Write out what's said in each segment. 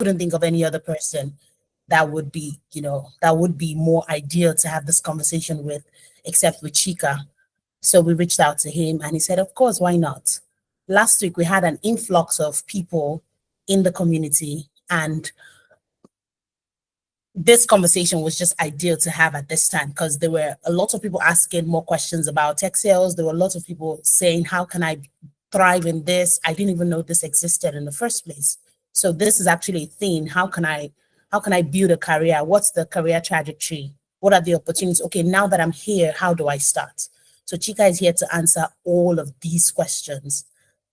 couldn't think of any other person that would be, that would be more ideal to have this conversation with, except with Chika. So we reached out to him and he said, of course, why not? Last week we had an influx of people in the community, and this conversation was just ideal to have at this time because there were a lot of people asking more questions about tech sales. There were a lot of people saying, how can I thrive in this? I didn't even know this existed in the first place. So this is actually a thing. How can I build a career? What's the career trajectory? What are the opportunities? Okay, now that I'm here, how do I start? So Chika is here to answer all of these questions.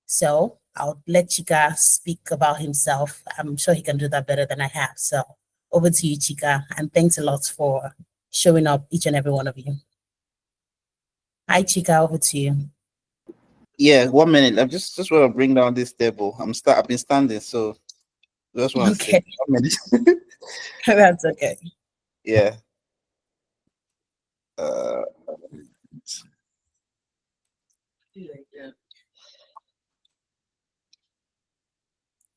So I'll let Chika speak about himself. I'm sure he can do that better than I have. So over to you, Chika, and thanks a lot for showing up, each and every one of you. Hi, Chika, over to you. Yeah, 1 minute. I'm just want to bring down this table. I've been standing, so just want to say Okay, 1 minute. that's okay. Yeah. Uh,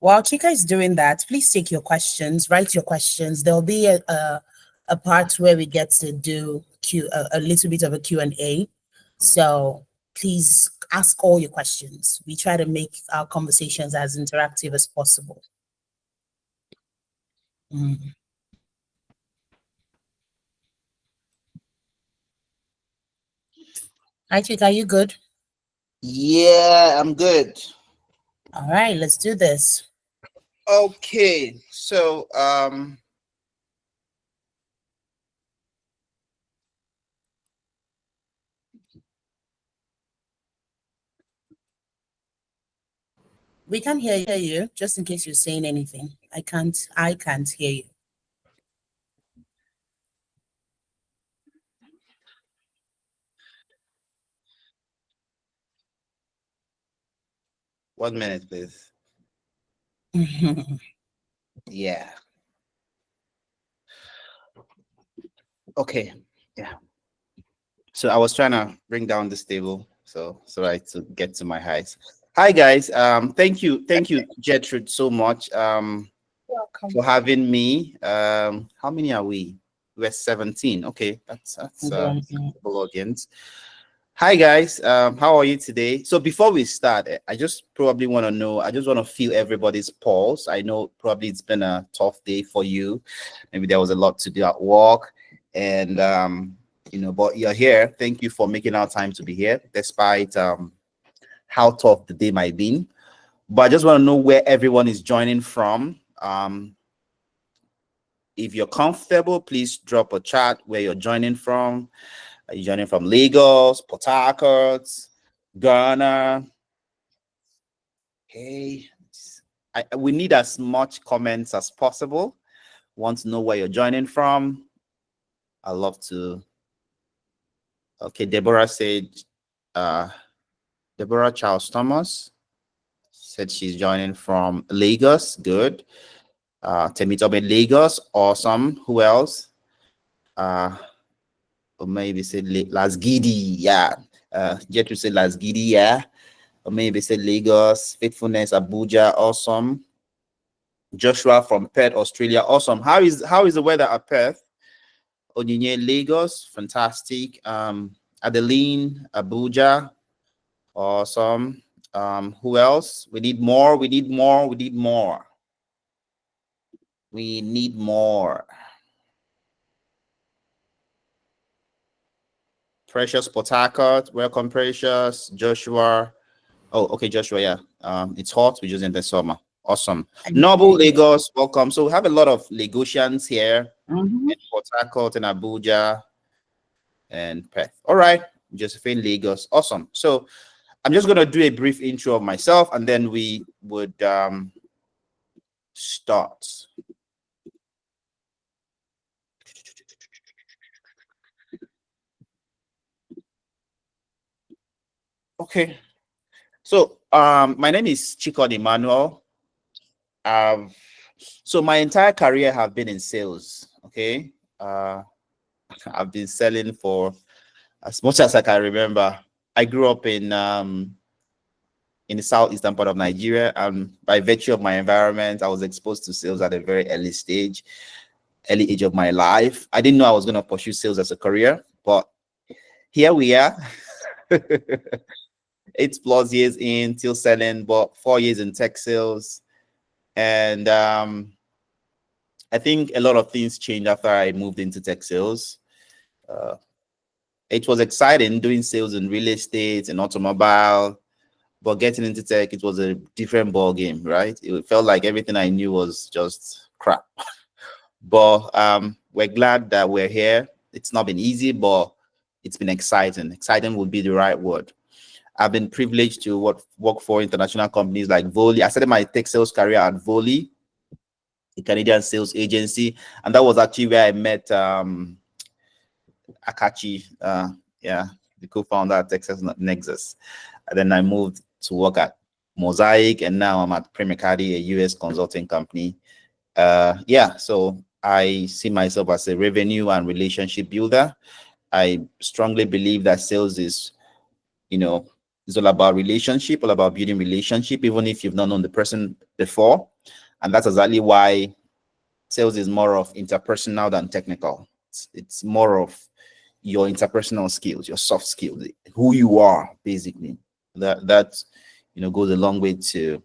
While Chika is doing that, please take your questions, write your questions. There'll be a part where we get to do a little bit of a Q&A. So please ask all your questions. We try to make our conversations as interactive as possible. Mm. Hi, Chika, are you good? yeah, I'm good. All right, let's do this. Okay, so We can hear you, just in case you're saying anything. I can't hear you. 1 minute, please. Yeah. Okay. Yeah. So I was trying to bring down this table so I to get to my heights. Hi guys. Thank you, Gertrude, so much Welcome. for having me. How many are we? We're 17. Okay, that's full audience. Hi guys, how are you today? So before we start, I just probably want to know, I just want to feel everybody's pulse. I know probably it's been a tough day for you. Maybe there was a lot to do at work, and but you're here. Thank you for making our time to be here, despite how tough the day might be. But I just want to know where everyone is joining from. If you're comfortable, please drop a chat where you're joining from. Are you joining from Lagos, Port Harcourt, Ghana? Okay. We need as much comments as possible. Want to know where you're joining from. I love to. Okay, Deborah said, Deborah Charles Thomas said she's joining from Lagos. Good. Temitope Lagos. Awesome. Who else? Or maybe say Las Gidi. Yeah. Get to say Las Gidi. Yeah. Or maybe say Lagos. Faithfulness Abuja. Awesome. Joshua from Perth, Australia. Awesome. How is the weather at Perth? Onyinye, Lagos. Fantastic. Adeline, Abuja. Awesome. Who else? We need more. We need more. We need more. We need more. Precious Port Harcourt. Welcome, Precious. Joshua. Oh, okay, Joshua. Yeah. It's hot. We're just in the summer. Awesome. Noble, Lagos. Welcome. So we have a lot of Lagosians here in Port Harcourt and Abuja and Perth. All right. Josephine, Lagos. Awesome. So I'm just going to do a brief intro of myself and then we would start. Okay. So my name is Chikon Emmanuel. So my entire career have been in sales. Okay. I've been selling for as much as I can remember. I grew up in in the southeastern part of Nigeria. And by virtue of my environment, I was exposed to sales at a very early age of my life. I didn't know I was going to pursue sales as a career, but here we are. 8+ years in till selling, but 4 years in tech sales. And I think a lot of things changed after I moved into tech sales. Uh, it was exciting doing sales in real estate and automobile, but getting into tech, it was a different ball game, right? It felt like everything I knew was just crap. But we're glad that we're here. It's not been easy, but it's been exciting. Exciting would be the right word. I've been privileged to work for international companies like Volley. I started my tech sales career at Volley, a Canadian sales agency, and that was actually where I met Akachi, yeah, the co-founder at Texas Nexus. And then I moved to work at Mosaic, and now I'm at Premier Cardi, a US consulting company. Yeah, so I see myself as a revenue and relationship builder. I strongly believe that sales is, it's all about relationship, all about building relationship, even if you've not known the person before. And that's exactly why sales is more of interpersonal than technical. It's more of your interpersonal skills, your soft skills, who you are, basically. That goes a long way to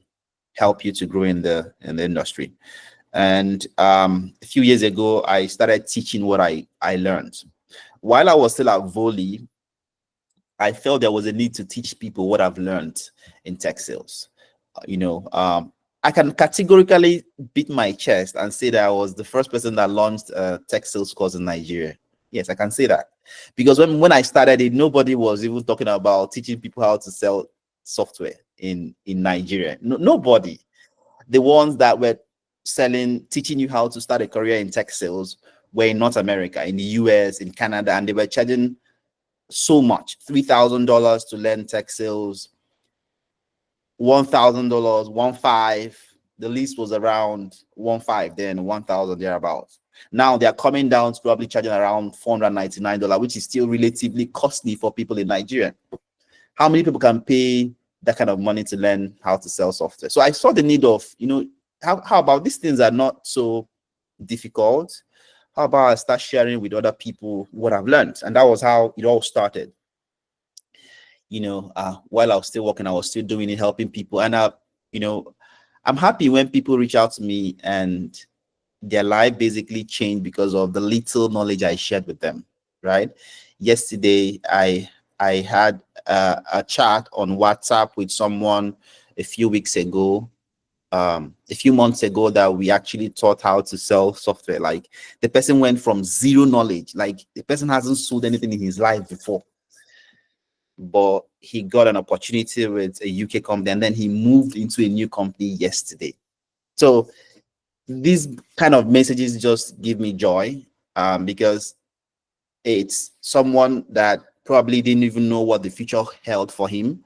help you to grow in the industry. And a few years ago, I started teaching what I learned. While I was still at Volley, I felt there was a need to teach people what I've learned in tech sales. I can categorically beat my chest and say that I was the first person that launched a tech sales course in Nigeria. Yes, I can say that. Because when I started it, nobody was even talking about teaching people how to sell software in Nigeria. No, nobody. The ones that were teaching you how to start a career in tech sales were in North America, in the US, in Canada, and they were charging so much, $3,000 to learn tech sales, $1,000, 1.5. The least was around 1.5, then 1,000 thereabouts. Now they're coming down to probably charging around $499, which is still relatively costly for people in Nigeria. How many people can pay that kind of money to learn how to sell software? So I saw the need of, how about these things are not so difficult? How about I start sharing with other people what I've learned? And that was how it all started. While I was still working, I was still doing it, helping people. And I'm happy when people reach out to me and their life basically changed because of the little knowledge I shared with them, right? Yesterday, I had a chat on WhatsApp with someone a few weeks ago, a few months ago, that we actually taught how to sell software. Like, the person went from zero knowledge, like the person hasn't sold anything in his life before, but he got an opportunity with a UK company, and then he moved into a new company yesterday. So these kind of messages just give me joy, because it's someone that probably didn't even know what the future held for him,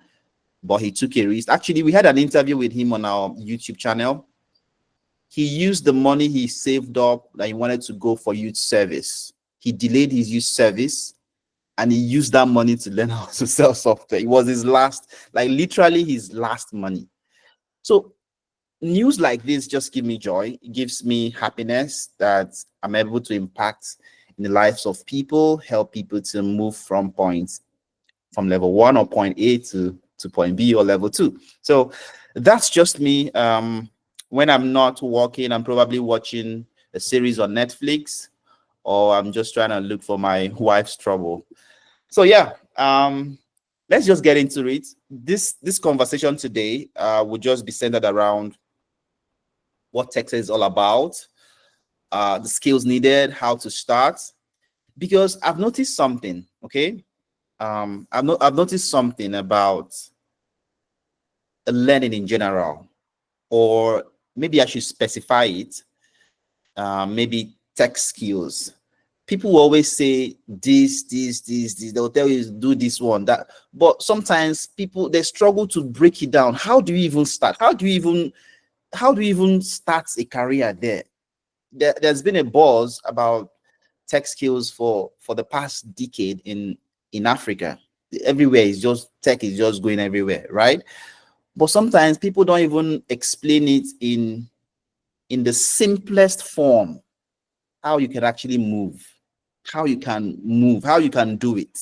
but he took a risk. Actually, we had an interview with him on our YouTube channel. He used the money he saved up that he wanted to go for youth service. He delayed his youth service, and he used that money to learn how to sell software. It was his last, like literally his last money. So news like this just give me joy. It gives me happiness that I'm able to impact in the lives of people, help people to move from level 1 or point A to point B or level 2. So that's just me. When I'm not working, I'm probably watching a series on Netflix, or I'm just trying to look for my wife's trouble. So yeah, let's just get into it. This conversation today will just be centered around what tech is all about, the skills needed, how to start. Because I've noticed something, okay? I've noticed something about learning in general, or maybe I should specify it. Maybe tech skills. People will always say this. They'll tell you do this one, that. But sometimes people, they struggle to break it down. How do you even start? How do you even start a career there? There's been a buzz about tech skills for the past decade in Africa. Everywhere is just tech is just going everywhere, right? But sometimes people don't even explain it in the simplest form, how you can actually move, how you can do it.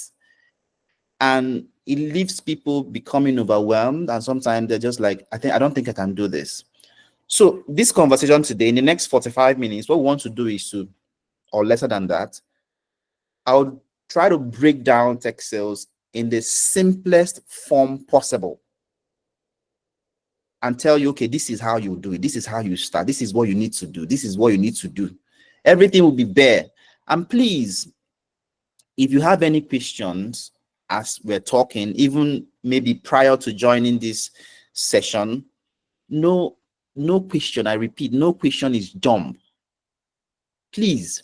And it leaves people becoming overwhelmed. And sometimes they're just like, I don't think I can do this. So this conversation today, in the next 45 minutes, what we want to do is to, or lesser than that, I'll try to break down tech sales in the simplest form possible and tell you, okay, this is how you do it. This is how you start. This is what you need to do. This is what you need to do. Everything will be there. And please, if you have any questions as we're talking, even maybe prior to joining this session, no question, I repeat, no question is dumb. Please,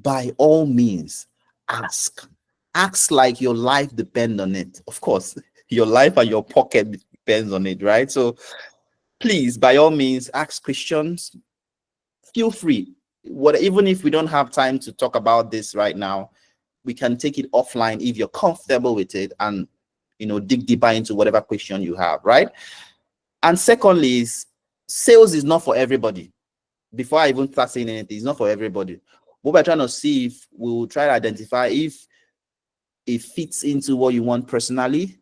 by all means, ask. Ask like your life depends on it. Of course, your life and your pocket depends on it, right? So please, by all means, ask questions. Feel free. Even if we don't have time to talk about this right now, we can take it offline if you're comfortable with it, and dig deeper into whatever question you have, right? And secondly, sales is not for everybody. Before I even start saying anything, it's not for everybody. What we're trying to see, if we'll try to identify if it fits into what you want personally.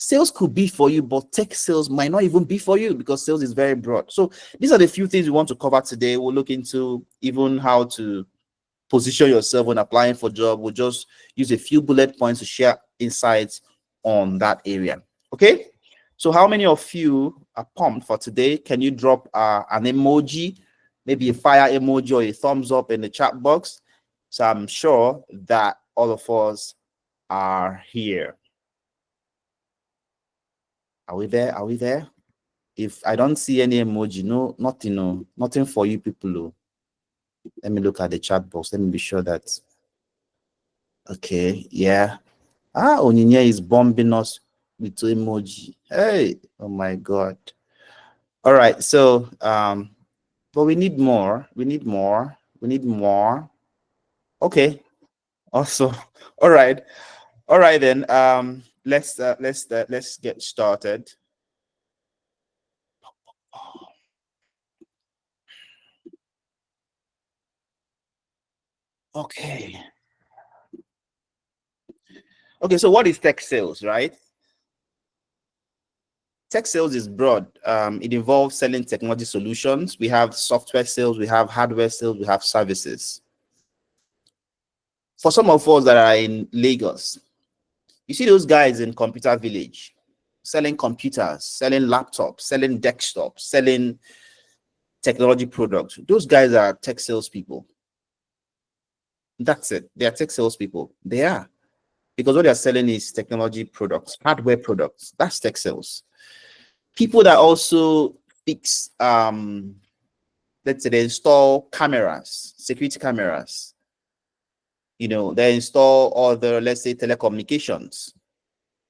Sales could be for you, but tech sales might not even be for you, because sales is very broad. So these are the few things we want to cover today. We'll look into even how to position yourself when applying for job. We'll just use a few bullet points to share insights on that area. Okay, so how many of you are pumped for today? Can you drop an emoji, maybe a fire emoji or a thumbs up in the chat box? So I'm sure that all of us are here. Are we there? Are we there? If I don't see any emoji, no, nothing, no, nothing for you people. Oh. Let me look at the chat box. Let me be sure that. Okay, yeah. Onyinye is bombing us with emoji. Hey, oh my God. All right, so but we need more. We need more. We need more. Okay. Also, all right. All right then. Let's get started. Okay. Okay, so what is tech sales, right? Tech sales is broad. It involves selling technology solutions. We have software sales, we have hardware sales, we have services. For some of us that are in Lagos, you see those guys in Computer Village selling computers, selling laptops, selling desktops, selling technology products. Those guys are tech sales people. That's it. They are tech sales people. They are. Because what they're selling is technology products, hardware products. That's tech sales. People that also fix, let's say they install cameras, security cameras. They install other, let's say, telecommunications.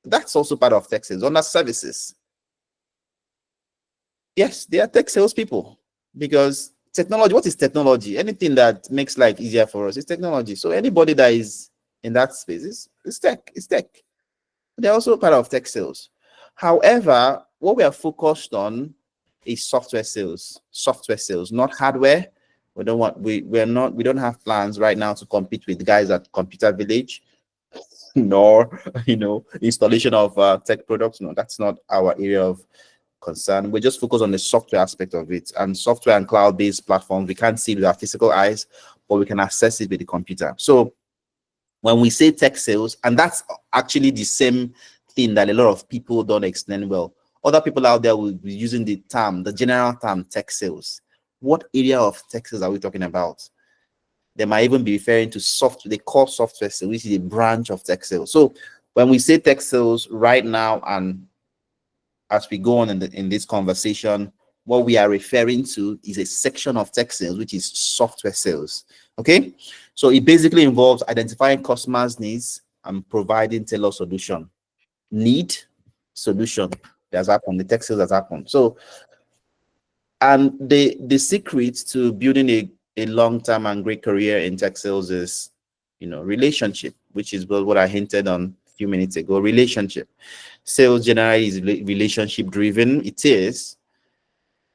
That's also part of tech sales, under services. Yes, they are tech sales people, because technology, what is technology? Anything that makes life easier for us is technology. So anybody that is in that space is tech. It's tech. They're also part of tech sales. However, what we are focused on is software sales. Software sales, not hardware. We don't have plans right now to compete with guys at Computer Village, nor installation of tech products. No, that's not our area of concern. We just focus on the software aspect of it, and software and cloud-based platforms. We can't see it with our physical eyes, but we can access it with the computer. So when we say tech sales, and that's actually the same thing that a lot of people don't explain well. Other people out there will be using the general term tech sales. What area of tech sales are we talking about? They might even be referring to software, they call software sales, which is a branch of tech sales. So when we say tech sales right now, and as we go on in this conversation, what we are referring to is a section of tech sales, which is software sales. Okay, so it basically involves identifying customers' needs and providing tailored solution. Need, solution that's happened. The tech sales has happened. So, and the secret to building a long-term and great career in tech sales is, relationship, which is what I hinted on few minutes ago. Relationship. Sales generally is relationship driven. It is.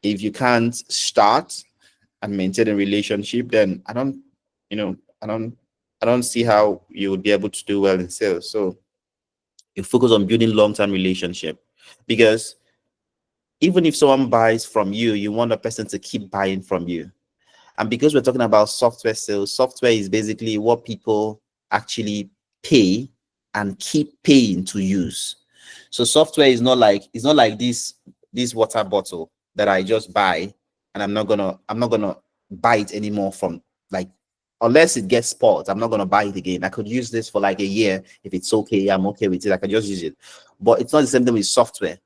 If you can't start and maintain a relationship, then you know, I don't, I don't see how you would be able to do well in sales. So you focus on building long-term relationship, because even if someone buys from you, you want a person to keep buying from you. And because we're talking about software sales, software is basically what people actually pay and keep paying to use. So software is not like, it's not like this water bottle that I just buy and I'm not gonna buy it anymore from, like, unless it gets spoiled, I'm not gonna buy it again. I could use this for like a year. If it's okay, I'm okay with it. I can just use it. But it's not the same thing with software.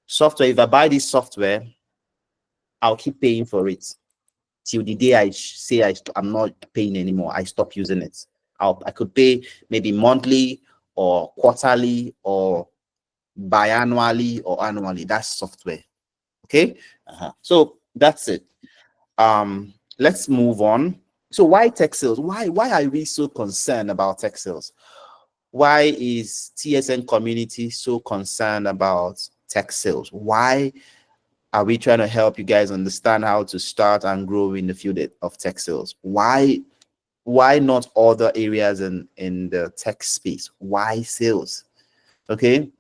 Software, if I buy this software, I'll keep paying for it till the day I say I'm not paying anymore. I stop using it. I could pay maybe monthly or quarterly or biannually or annually. That's software. Okay. So that's it. Let's move on. So why tech sales? Why are we so concerned about tech sales? Why is TSN community so concerned about tech sales? Why are we trying to help you guys understand how to start and grow in the field of tech sales? Why not other areas in the tech space? Why sales? Okay.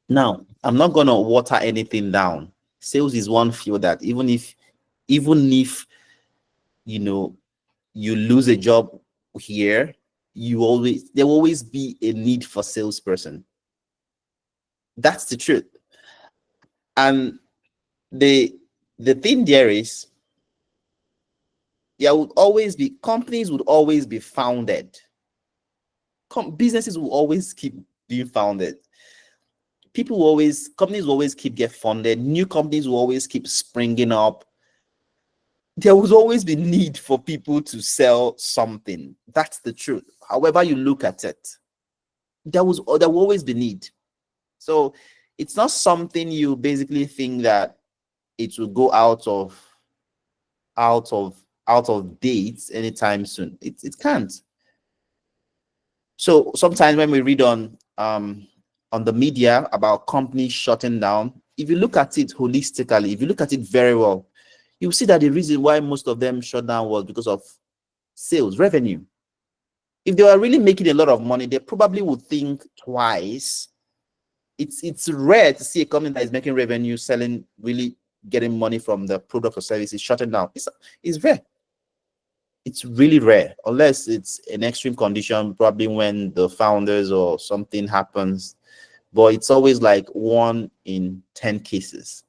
Now, I'm not gonna water anything down. Sales is one field that even if you know you lose a job here, there will always be a need for salesperson. That's the truth. And the thing there is, there would always be, companies would always be founded. Businesses will always keep being founded. Companies will always keep get funded. New companies will always keep springing up. There will always be need for people to sell something. That's the truth. However you look at it, there will always be need. So it's not something you basically think that it will go out of dates anytime soon. It can't. So sometimes when we read on the media about companies shutting down, if you look at it holistically, if you look at it very well, you'll see that the reason why most of them shut down was because of sales revenue. If they were really making a lot of money, they probably would think twice. It's rare to see a company that is making revenue, selling, really getting money from the product or services shutting down. It's rare. It's really rare, unless it's an extreme condition, probably when the founders or something happens. But it's always like 1 in 10 cases.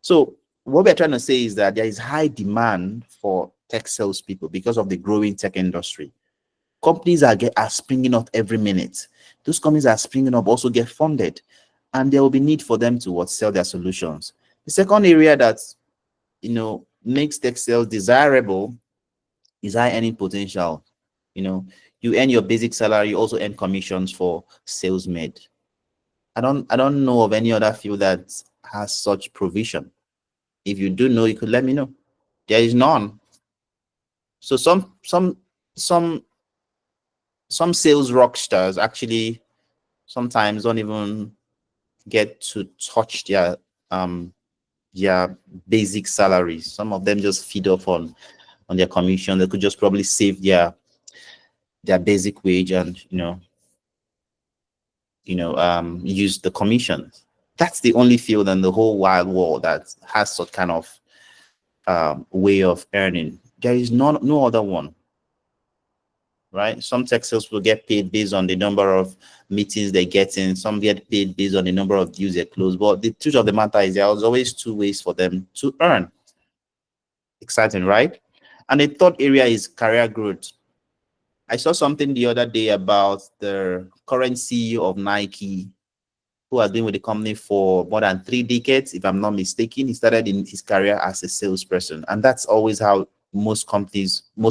So what we're trying to say is that there is high demand for tech salespeople because of the growing tech industry. Companies are springing up every minute. Those companies are springing up also get funded, and there will be need for them to sell their solutions. The second area that makes tech sales desirable is high earning potential. You earn your basic salary, you also earn commissions for sales made. I don't know of any other field that has such provision. If you do know, you could let me know. There is none. So some sales rock stars actually sometimes don't even get to touch their basic salaries. Some of them just feed off on their commission. They could just probably save their basic wage and use the commissions. That's the only field in the whole wide world that has such kind of way of earning. There is no other one, right? Some tech sales will get paid based on the number of meetings they get in. Some get paid based on the number of deals they close. But the truth of the matter is there's always two ways for them to earn. Exciting, right? And the third area is career growth. I saw something the other day about the current CEO of Nike, who has been with the company for more than 3 decades, if I'm not mistaken. He started in his career as a salesperson. And that's always how most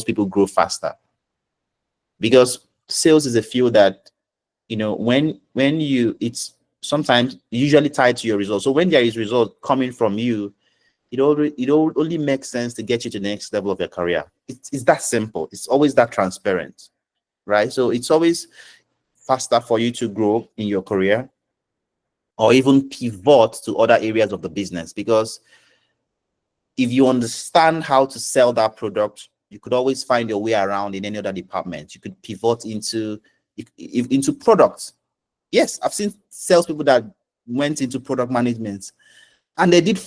people grow faster. Because sales is a field that, it's sometimes usually tied to your results. So when there is result coming from you, it only makes sense to get you to the next level of your career. It's that simple. It's always that transparent, right? So it's always, faster for you to grow in your career, or even pivot to other areas of the business. Because if you understand how to sell that product, you could always find your way around in any other department. You could pivot into products. Yes, I've seen salespeople that went into product management and they did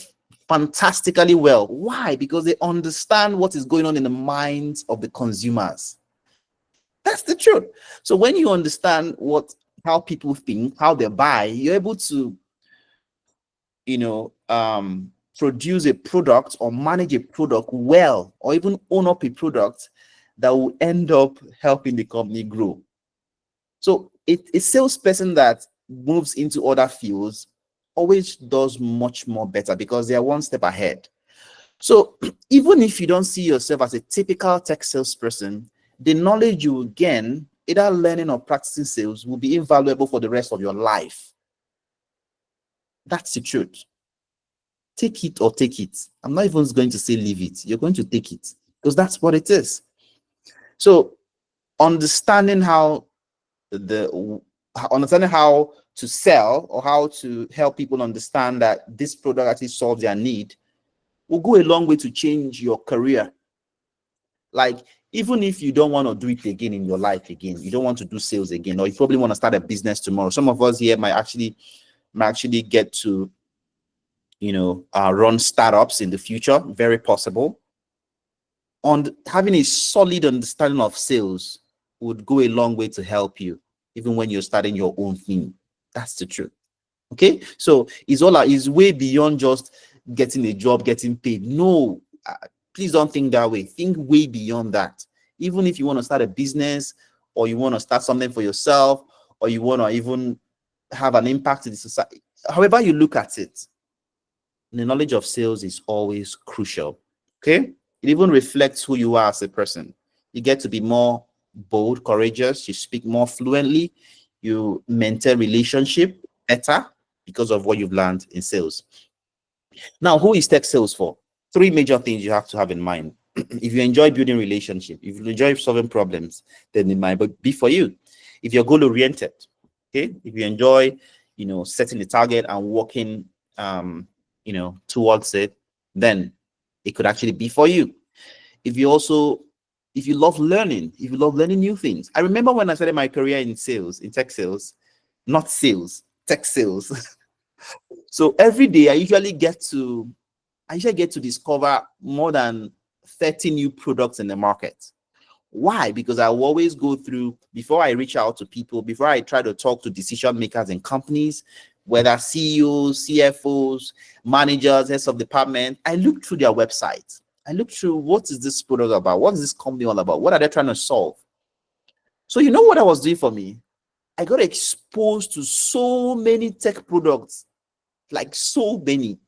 fantastically well. Why? Because they understand what is going on in the minds of the consumers. That's the truth. So when you understand how people think, how they buy, you're able to, produce a product or manage a product well, or even own up a product that will end up helping the company grow. So a salesperson that moves into other fields always does much more better because they are one step ahead. So even if you don't see yourself as a typical tech salesperson, the knowledge you will gain, either learning or practicing sales, will be invaluable for the rest of your life. That's the truth. Take it or take it. I'm not even going to say leave it. You're going to take it because that's what it is. So understanding how to sell, or how to help people understand that this product actually solves their need, will go a long way to change your career. Like, even if you don't want to do it again in your life again, you don't want to do sales again, or you probably want to start a business tomorrow. Some of us here might actually get to run startups in the future. Very possible. On having a solid understanding of sales would go a long way to help you, even when you're starting your own thing. That's the truth. Okay, so it's way beyond just getting a job, getting paid. No, please don't think that way. Think way beyond that. Even if you want to start a business, or you want to start something for yourself, or you want to even have an impact in the society, however you look at it, the knowledge of sales is always crucial. Okay, it even reflects who you are as a person. You get to be more bold, courageous. You speak more fluently. You maintain relationship better because of what you've learned in sales. Now, who is tech sales for? Three major things you have to have in mind. If you enjoy building relationship, if you enjoy solving problems, then it might be for you. If you're goal oriented, okay, if you enjoy, setting the target and working, towards it, then it could actually be for you. If you love learning, if you love learning new things. I remember when I started my career in sales, in tech sales, not sales, tech sales. So every day I usually get to discover more than 30 new products in the market. Why? Because I will always go through, before I reach out to people, before I try to talk to decision makers in companies, whether CEOs, CFOs, managers, heads of department, I look through their websites. I look through, what is this product about? What is this company all about? What are they trying to solve? So you know what I was doing for me? I got exposed to so many tech products, like so many.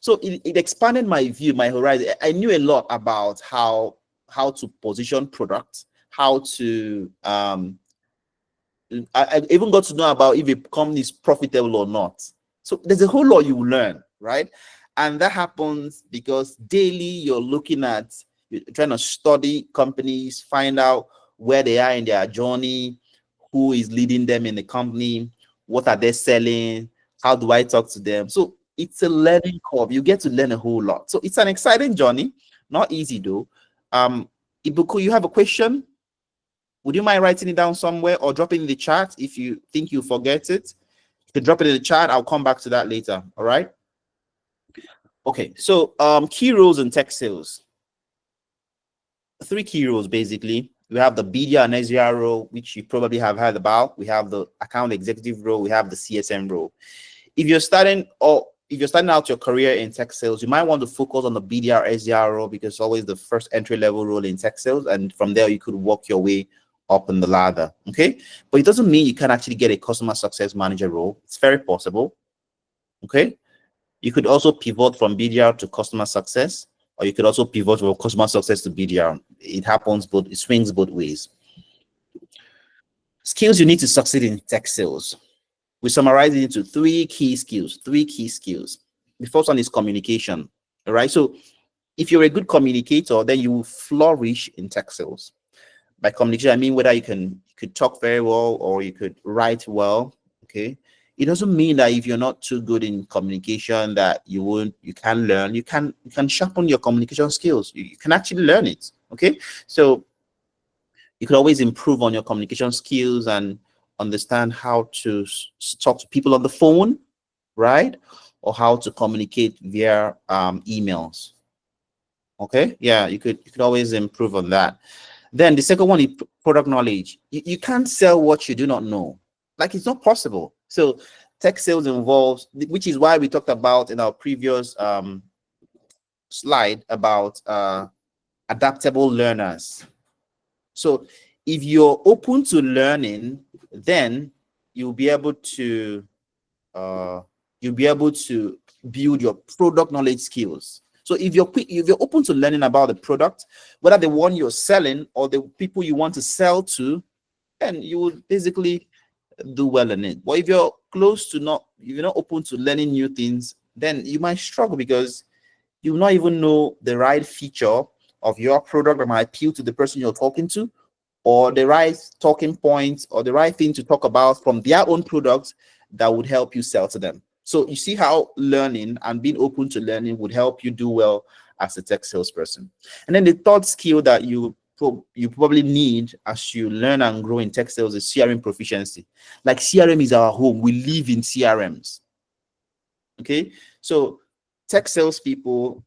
So it expanded my view, my horizon. I knew a lot about how to position products, how to I even got to know about if a company is profitable or not. So there's a whole lot you learn, right? And that happens because daily you're trying to study companies, find out where they are in their journey, who is leading them in the company, what are they selling, how do I talk to them. So it's a learning curve. You get to learn a whole lot. So it's an exciting journey, not easy though. Ibuku, you have a question? Would you mind writing it down somewhere or drop it in the chat if you think you forget it? You can drop it in the chat. I'll come back to that later. All right. Okay. So key roles in tech sales. 3 key roles basically. We have the BDR and SDR role, which you probably have heard about. We have the account executive role. We have the CSM role. If you're starting out your career in tech sales, you might want to focus on the BDR SDR role because it's always the first entry level role in tech sales, and from there you could work your way up in the ladder. Okay, but it doesn't mean you can actually get a customer success manager role. It's very possible. Okay, you could also pivot from BDR to customer success, or you could also pivot from customer success to BDR. It happens both, it swings both ways. Skills you need to succeed in tech sales. We summarize it into 3 key skills. The first one is communication. All right. So if you're a good communicator, then you will flourish in tech sales. By communication, I mean whether you could talk very well or you could write well. Okay. It doesn't mean that if you're not too good in communication that you can learn. You can sharpen your communication skills. You can actually learn it. Okay. So you can always improve on your communication skills and understand how to talk to people on the phone, right? Or how to communicate via emails. Okay. Yeah, you could always improve on that. Then the second one is product knowledge. You can't sell what you do not know. Like, it's not possible. So tech sales involves, which is why we talked about in our previous slide about adaptable learners. So if you're open to learning, then you'll be able to uh, build your product knowledge skills. So if you're open to learning about the product, whether the one you're selling or the people you want to sell to, then you will basically do well in it. But if you're if you're not open to learning new things, then you might struggle because you will not even know the right feature of your product that might appeal to the person you're talking to, or the right talking points or the right thing to talk about from their own products that would help you sell to them. So you see how learning and being open to learning would help you do well as a tech salesperson. And then the third skill that you probably need as you learn and grow in tech sales is CRM proficiency. Like, CRM is our home. We live in CRMs. Okay, so tech salespeople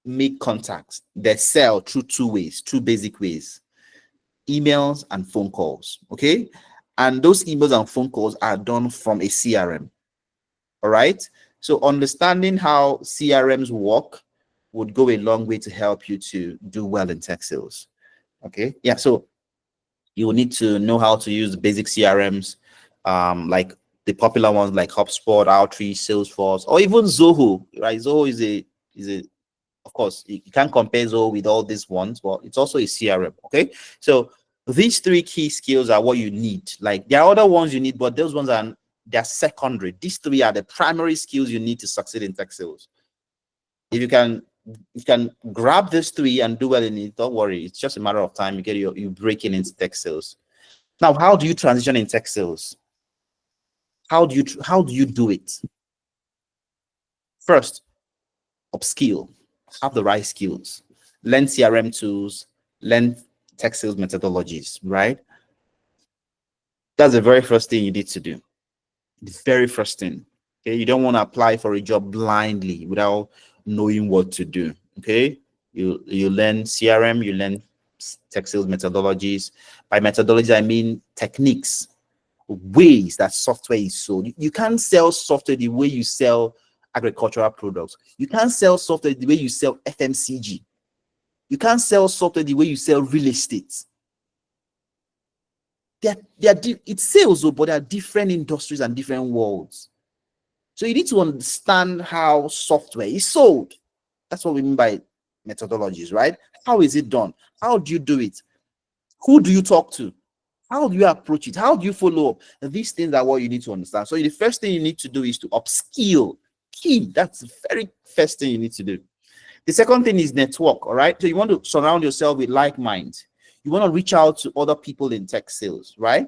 make contacts. They sell through two basic ways: emails and phone calls. Okay, and those emails and phone calls are done from a CRM. All right, so understanding how CRMs work would go a long way to help you to do well in tech sales. Okay, yeah, so you will need to know how to use the basic CRMs, like the popular ones like HubSpot, Outreach, Salesforce, or even Zoho. Right, Zoho is a of course, you can't compare Zoho with all these ones, but it's also a CRM. Okay, so these three key skills are what you need. Like, there are other ones you need, but those ones they're secondary. These three are the primary skills you need to succeed in tech sales. If you can grab these three and do well in it, don't worry. It's just a matter of time. You breaking into tech sales. Now, how do you transition in tech sales? How do you do it? First, upskill, have the right skills, learn CRM tools, learn tech sales methodologies, right? That's the very first thing you need to do. The very first thing. Okay, you don't want to apply for a job blindly without knowing what to do. Okay, you learn CRM, you learn tech sales methodologies. By methodology, I mean techniques, ways that software is sold. You can't sell software the way you sell agricultural products. You can't sell software the way you sell FMCG. You can't sell software the way you sell real estate. It's sales, but they are different industries and different worlds. So you need to understand how software is sold. That's what we mean by methodologies, right? How is it done? How do you do it? Who do you talk to? How do you approach it? How do you follow up? These things are what you need to understand. So the first thing you need to do is to upskill. Key. That's the very first thing you need to do. The second thing is network. All right. So you want to surround yourself with like minds. You want to reach out to other people in tech sales, right?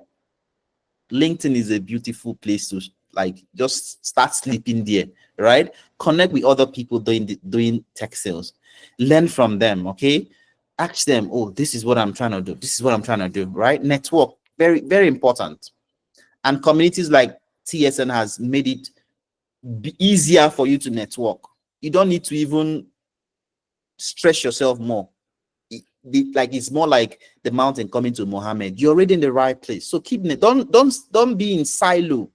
LinkedIn is a beautiful place to just start sleeping there, right? Connect with other people doing tech sales. Learn from them, okay? Ask them, oh, this is what I'm trying to do. This is what I'm trying to do, right? Network, very, very important. And communities like TSN has made it easier for you to network. You don't need to even stress yourself more. It's more like the mountain coming to Mohammed. You're already in the right place. So don't be in silo.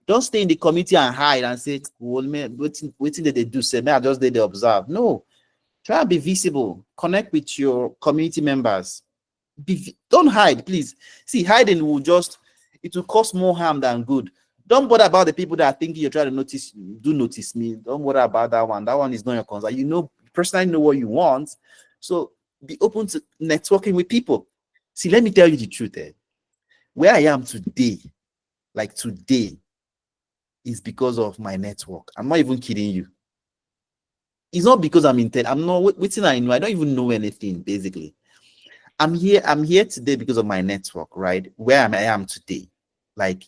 Don't stay in the community and hide and say, well, man, waiting that they do say, man, I just did they observe. No, try and be visible. Connect with your community members. Don't hide, please. See, hiding it will cause more harm than good. Don't bother about the people that are thinking you're trying to notice me. Don't worry about that one. That one is not your concern. You personally know what you want. So be open to networking with people. See, let me tell you the truth. Where I am today, is because of my network. I'm not even kidding you. It's not because I'm not waiting. I know. I don't even know anything, basically. I'm here today because of my network, right? Where I am today. Like,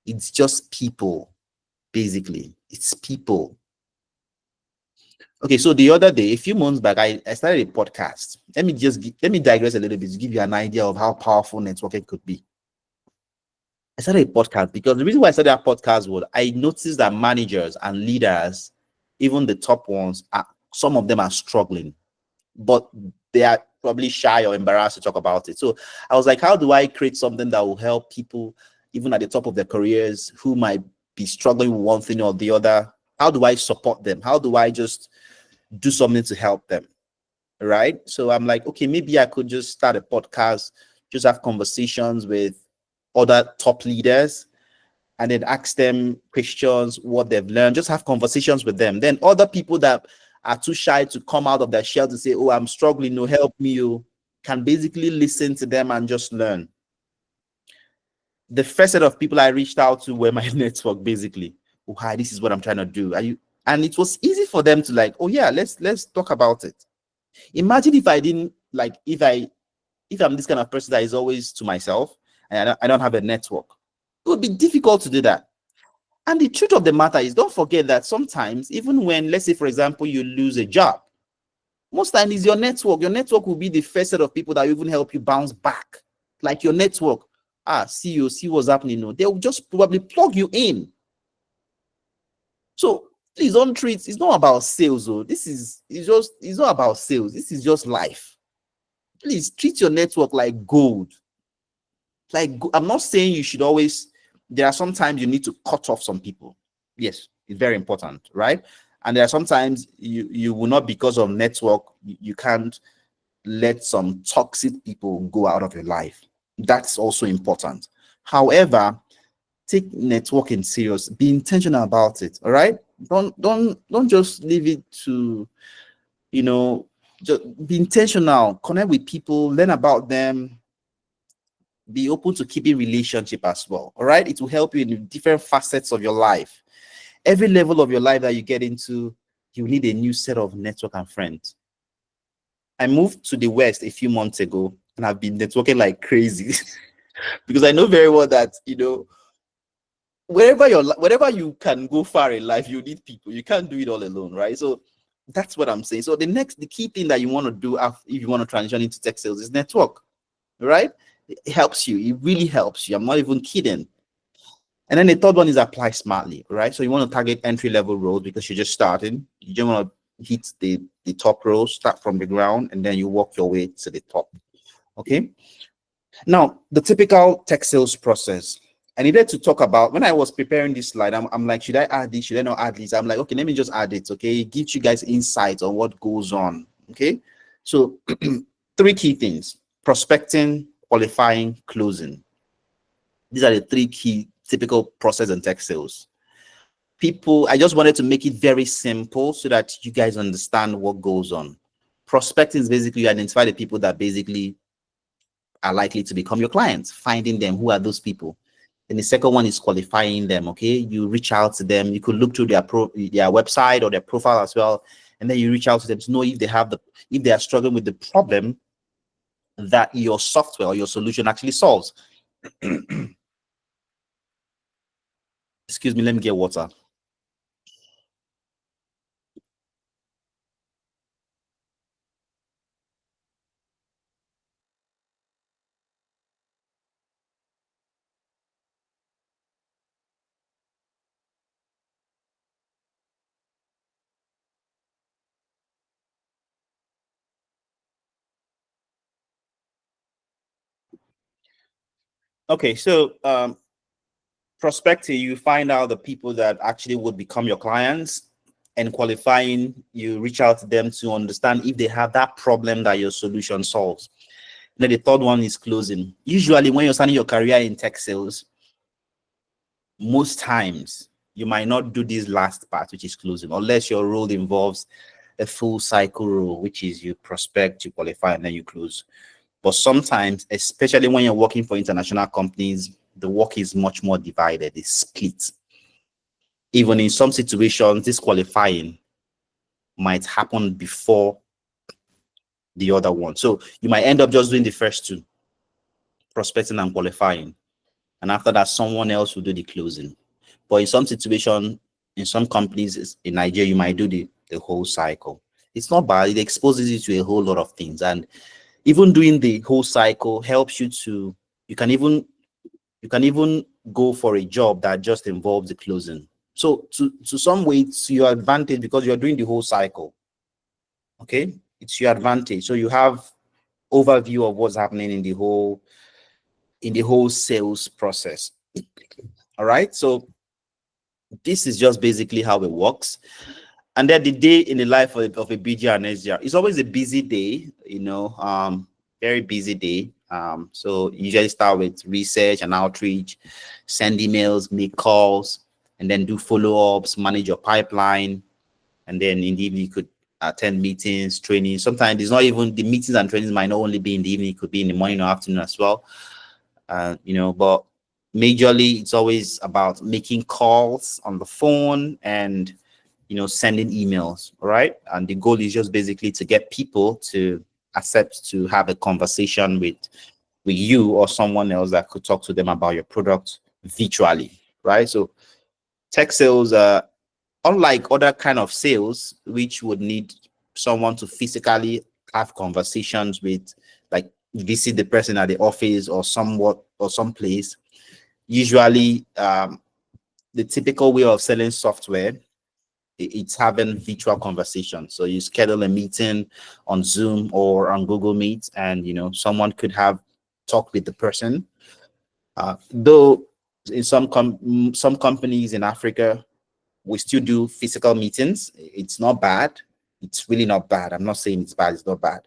it's just people, basically. It's people. Okay, so the other day, a few months back, I started a podcast. Let me digress a little bit to give you an idea of how powerful networking could be. I started a podcast because the reason why I started that podcast was I noticed that managers and leaders, even the top ones, some of them are struggling, but they are probably shy or embarrassed to talk about it. So I was like, how do I create something that will help people, even at the top of their careers, who might be struggling with one thing or the other? How do I support them? How do I just do something to help them? Right. So I'm like, okay, maybe I could just start a podcast, just have conversations with other top leaders and then ask them questions, what they've learned, just have conversations with them. Then other people that are too shy to come out of their shell to say, oh, I'm struggling, no, help me, you can basically listen to them and just learn. The first set of people I reached out to were my network, basically. Oh, hi, this is what I'm trying to do. Are you? And it was easy for them to like, oh yeah, let's talk about it. Imagine if I didn't like if I'm this kind of person that is always to myself and I don't have a network. It would be difficult to do that. And the truth of the matter is, don't forget that sometimes, even when, let's say, for example, you lose a job, most times it's your network. Your network will be the first set of people that will even help you bounce back. Like your network, see you, see what's happening. No, they'll just probably plug you in. So please don't treat. It's not about sales. Oh, it's not about sales. This is just life. Please treat your network like gold. I'm not saying you should always. There are sometimes you need to cut off some people. Yes, it's very important, right? And there are sometimes you will not, because of network, you can't let some toxic people go out of your life. That's also important. However, take networking serious. Be intentional about it. All right. Don't just leave it to, you know, just be intentional. Connect with people. Learn about them. Be open to keeping relationship as well. All right. It will help you in different facets of your life. Every level of your life that you get into, you need a new set of network and friends. I moved to the West a few months ago and I've been networking like crazy because I know very well that, wherever you can go far in life, you need people. You can't do it all alone, right? So that's what I'm saying. So the key thing that you want to do if you want to transition into tech sales is network, right? It helps you. It really helps you. I'm not even kidding. And then the third one is apply smartly, right? So you want to target entry level roles because you're just starting. You don't want to hit the top roles, start from the ground, and then you work your way to the top. Okay. Now, the typical tech sales process. I needed to talk about when I was preparing this slide. I'm like, should I add this? Should I not add this? I'm like, okay, let me just add it. Okay, it gives you guys insights on what goes on. Okay, so three key things: prospecting, qualifying, closing. These are the three key typical process in tech sales. I just wanted to make it very simple so that you guys understand what goes on. Prospecting is basically you identify the people that basically are likely to become your clients, finding them. Who are those people? Then the second one is qualifying them. Okay, you reach out to them. You could look through their website or their profile as well, and then you reach out to them to know if they are struggling with the problem that your software or your solution actually solves. Excuse me, let me get water. Okay, so prospecting, you find out the people that actually would become your clients, and qualifying, you reach out to them to understand if they have that problem that your solution solves. And then the third one is closing. Usually, when you're starting your career in tech sales, most times you might not do this last part, which is closing, unless your role involves a full cycle role, which is you prospect, you qualify, and then you close. But sometimes, especially when you're working for international companies, the work is much more divided, it's split. Even in some situations, this qualifying might happen before the other one. So you might end up just doing the first two, prospecting and qualifying. And after that, someone else will do the closing. But in some situation, in some companies in Nigeria, you might do the whole cycle. It's not bad. It exposes you to a whole lot of things. And even doing the whole cycle helps you to, you can even go for a job that just involves the closing. So to some way, it's your advantage because you're doing the whole cycle. Okay, it's your advantage. So you have overview of what's happening in the whole sales process. All right. So this is just basically how it works. And then the day in the life of a BDR and SDR, it's always a busy day, very busy day. So you usually start with research and outreach, send emails, make calls, and then do follow-ups, manage your pipeline. And then in the evening, you could attend meetings, training. Sometimes it's not even the meetings and trainings might not only be in the evening, it could be in the morning or afternoon as well. But majorly it's always about making calls on the phone and sending emails. All right. And the goal is just basically to get people to accept to have a conversation with you or someone else that could talk to them about your product virtually. Right. So tech sales, unlike other kind of sales, which would need someone to physically have conversations with, like visit the person at the office or someplace. Usually, the typical way of selling software, it's having virtual conversation. So you schedule a meeting on Zoom or on Google Meet, and someone could have talk with the person. Though in some companies in Africa, we still do physical meetings. It's not bad. It's really not bad. I'm not saying it's bad. It's not bad.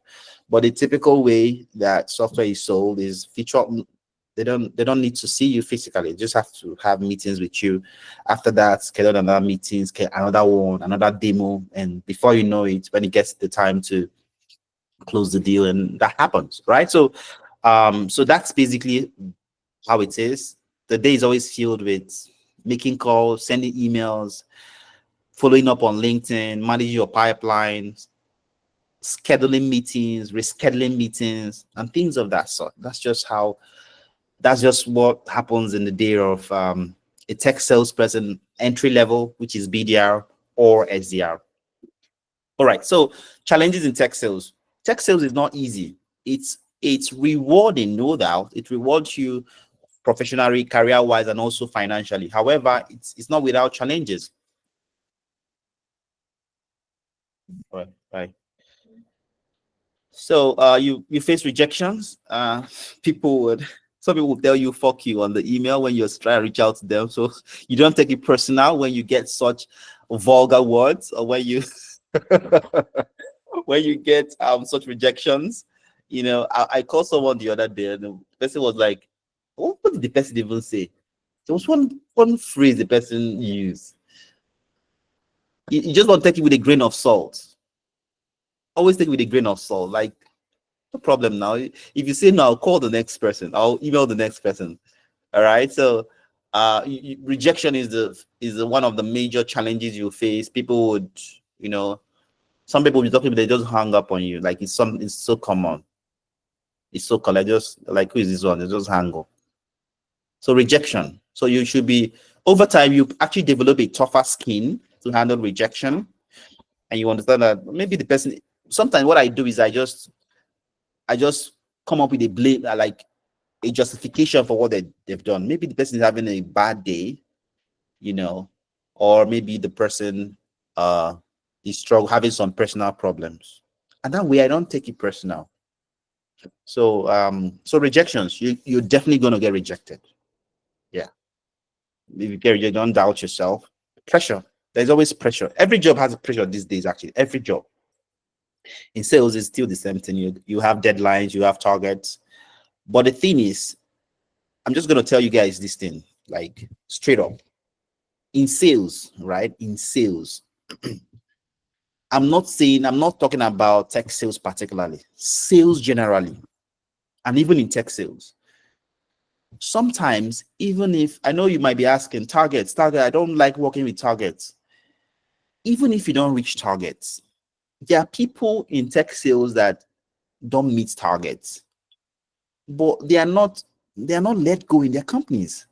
But the typical way that software is sold is virtual. They don't need to see you physically. They just have to have meetings with you. After that, schedule another meeting, another one, another demo, and before you know it, when it gets the time to close the deal, and that happens, right? So, so that's basically how it is. The day is always filled with making calls, sending emails, following up on LinkedIn, managing your pipelines, scheduling meetings, rescheduling meetings, and things of that sort. That's just what happens in the day of a tech salesperson entry level, which is BDR or SDR. All right. So challenges in tech sales. Tech sales is not easy. It's rewarding, no doubt. It rewards you professionally, career-wise, and also financially. However, it's not without challenges. Right. So you face rejections. Some people will tell you fuck you on the email when you're trying to reach out to them. So you don't take it personal when you get such vulgar words, or when you when you get such rejections. I called someone the other day and the person was like, what did the person even say? There was one phrase the person used. You just want to take it with a grain of salt. Always take it with a grain of salt. Like, no problem now. If you say no, I'll call the next person. I'll email the next person. All right. So rejection is one of the major challenges you face. People would, some people will be talking, but they just hang up on you. Like it's so common. It's so common. Just like, who is this one? They just hang up. So rejection. So you should be, over time, you actually develop a tougher skin to handle rejection. And you understand that maybe the person, sometimes what I do is I just come up with a blame, like a justification for what they've done. Maybe the person is having a bad day, or maybe the person is having some personal problems. And that way I don't take it personal. So so rejections, you're definitely gonna get rejected. Yeah. If you get rejected, don't doubt yourself. Pressure. There's always pressure. Every job has pressure these days, actually. Every job. In sales, it's still the same thing. You have deadlines, you have targets. But the thing is, I'm just going to tell you guys this thing, like straight up. In sales, right? In sales, I'm not talking about tech sales particularly, sales generally, and even in tech sales. Sometimes, even if I know you might be asking, target, I don't like working with targets. Even if you don't reach targets, there are people in tech sales that don't meet targets, but they are not let go in their companies.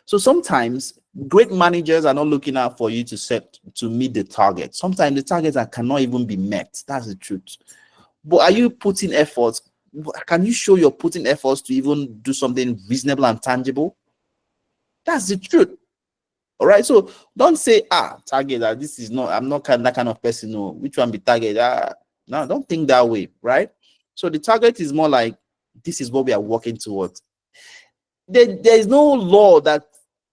So sometimes great managers are not looking out for you to meet the target. Sometimes the targets cannot even be met. That's the truth. But are you putting efforts? Can you show you're putting efforts to even do something reasonable and tangible? That's the truth. All right. So don't say, target, this is not, I'm not that kind of person. No, which one be target? No, don't think that way. Right. So the target is more like, this is what we are working towards. There is no law that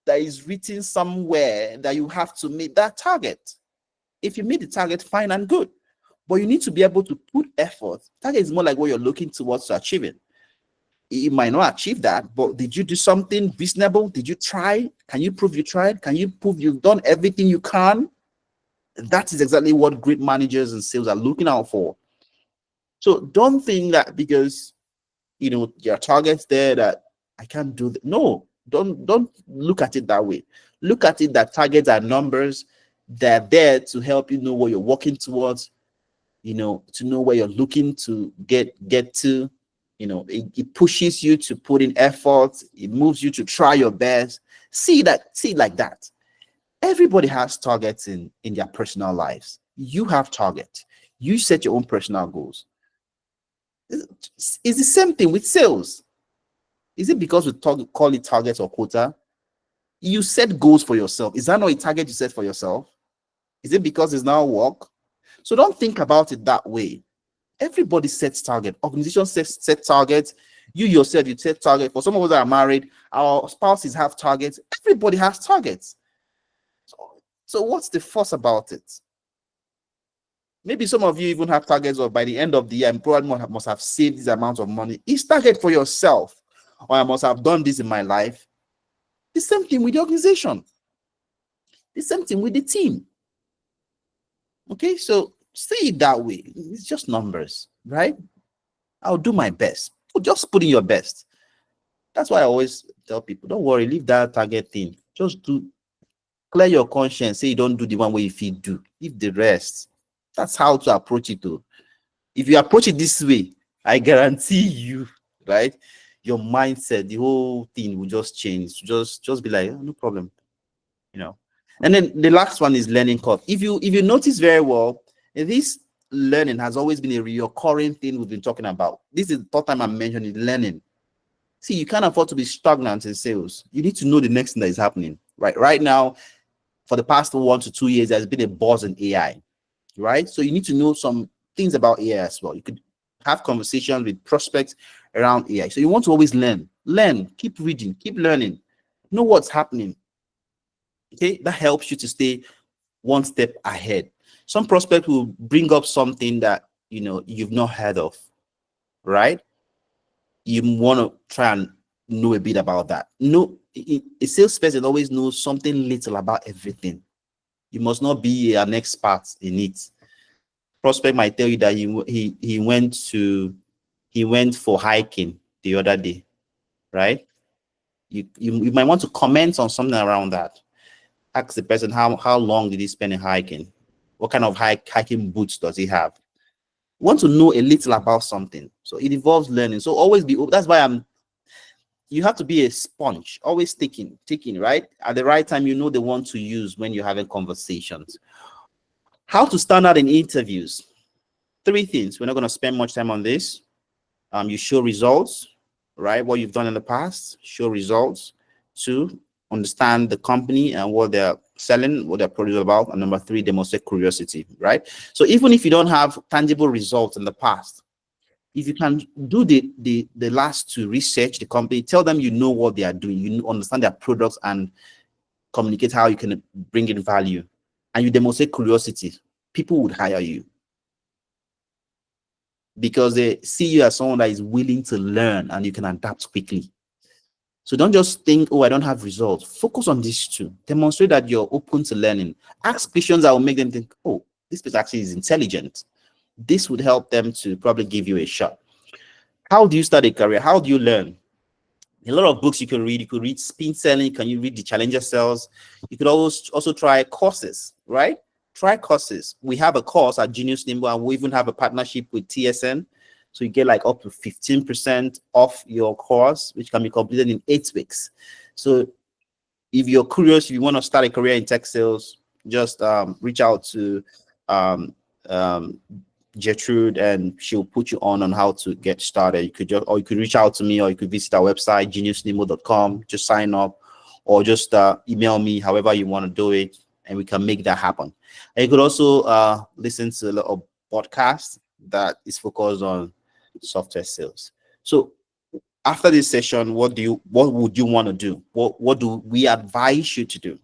is written somewhere that you have to meet that target. If you meet the target, fine and good. But you need to be able to put effort. Target is more like what you're looking towards to achieving. You might not achieve that, but did you do something reasonable? Did you try? Can you prove you tried? Can you prove you've done everything you can? That is exactly what great managers and sales are looking out for. So don't think that because your targets there that I can't do that. No, don't look at it that way. Look at it that targets are numbers. They're there to help you know what you're working towards, to know where you're looking to get to. It pushes you to put in effort. It moves you to try your best. See it like that. Everybody has targets in their personal lives. You have targets. You set your own personal goals. It's the same thing with sales. Is it because we call it targets or quota? You set goals for yourself. Is that not a target you set for yourself? Is it because it's now work? So don't think about it that way. Everybody sets target. Organizations set targets. You yourself, you set target. For some of us that are married, our spouses have targets. Everybody has targets. So what's the fuss about it? Maybe some of you even have targets of by the end of the year, and probably must have saved this amount of money. It's target for yourself. Or I must have done this in my life. The same thing with the organization. The same thing with the team. Okay, so see it that way. It's just numbers, right? I'll do my best. Just put in your best. That's why I always tell people, don't worry, leave that target thing. Just clear your conscience. Say you don't do the one way you feel do. Leave the rest. That's how to approach it though. If you approach it this way, I guarantee you, right? Your mindset, the whole thing will just change. Just be like, no problem. And then the last one is learning curve. If you notice very well, this learning has always been a recurring thing we've been talking about. This is the third time I'm mentioning learning. See, you can't afford to be stagnant in sales. You need to know the next thing that is happening. Right now, for the past 1 to 2 years, there's been a buzz in AI, right? So you need to know some things about AI as well. You could have conversations with prospects around AI. So you want to always learn, keep reading, keep learning, know what's happening. Okay, that helps you to stay one step ahead. Some prospect will bring up something that you've not heard of, right? You want to try and know a bit about that. No, a salesperson always knows something little about everything. You must not be an expert in it. Prospect might tell you that he went for hiking the other day, right? You might want to comment on something around that. Ask the person how long did he spend in hiking? What kind of hiking boots does he have? Want to know a little about something. So it involves learning. So always that's why you have to be a sponge, always taking, right? At the right time, the one to use when you're having conversations. How to stand out in interviews. 3 things. We're not going to spend much time on this. You show results, right? What you've done in the past, show results. 2, understand the company and what they're selling, what their product is about. And number 3, demonstrate curiosity, right? So even if you don't have tangible results in the past, if you can do the last 2, research the company, tell them what they are doing, you understand their products, and communicate how you can bring in value, and you demonstrate curiosity, people would hire you because they see you as someone that is willing to learn and you can adapt quickly. So don't just think, I don't have results. Focus on these 2. Demonstrate that you're open to learning. Ask questions that will make them think, this person actually is intelligent. This would help them to probably give you a shot. How do you start a career? How do you learn? A lot of books you can read. You could read Spin Selling. Can you read the Challenger Cells? You could also try courses, right? Try courses. We have a course at Genius Nimble, and we even have a partnership with TSN. So you get like up to 15% off your course, which can be completed in 8 weeks. So if you're curious, if you want to start a career in tech sales, just reach out to um, um, Gertrude, and she'll put you on how to get started. You could reach out to me, or you could visit our website, geniusnimo.com. Just sign up, or just email me, however you want to do it, and we can make that happen. And you could also listen to a little podcast that is focused on software sales. So after this session, what would you want to do? What do we advise you to do?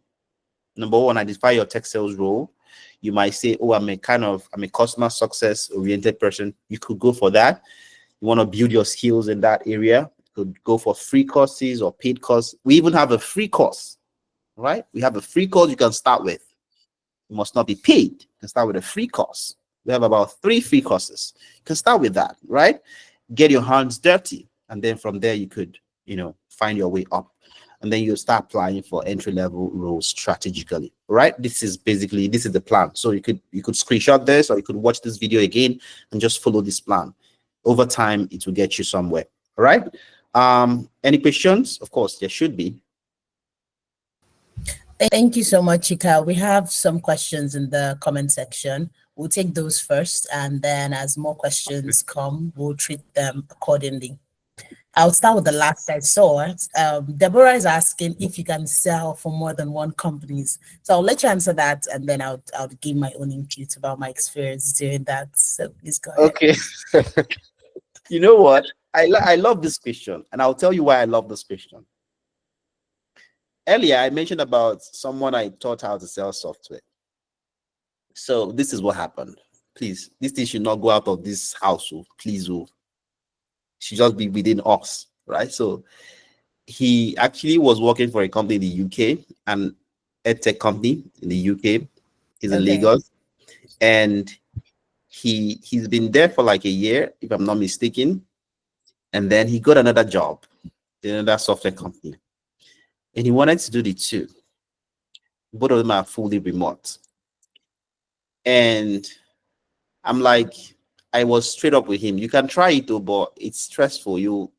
Number one, identify your tech sales role. You might say, oh, I'm a customer success oriented person. You could go for that. You want to build your skills in that area. You could go for free courses or paid course. We even have a free course, right? We have a free course you can start with. It must not be paid. You can start with a free course. We have about 3 free courses. You can start with that, right? Get your hands dirty. And then from there, you could, find your way up. And then you start applying for entry-level roles strategically, right? This is the plan. So you could screenshot this, or you could watch this video again and just follow this plan. Over time, it will get you somewhere. All right. Any questions? Of course, there should be. Thank you so much, Chika. We have some questions in the comment section. We'll take those first, and then as more questions come, we'll treat them accordingly. I'll start with the last I saw. Deborah is asking if you can sell for more than one companies. So I'll let you answer that, and then I'll give my own input about my experience doing that. So please go ahead. Okay. You know what? I love this question, and I'll tell you why I love this question. Earlier, I mentioned about someone I taught how to sell software. So this is what happened. Please, this thing should not go out of this house. Please, should just be within us, right? So he actually was working for a company in the UK, an edtech company in the UK. He's in Lagos, and he's been there for like a year, if I'm not mistaken. And then he got another job in another software company, and he wanted to do the two. Both of them are fully remote. And I'm like, I was straight up with him. You can try it though, but it's stressful. You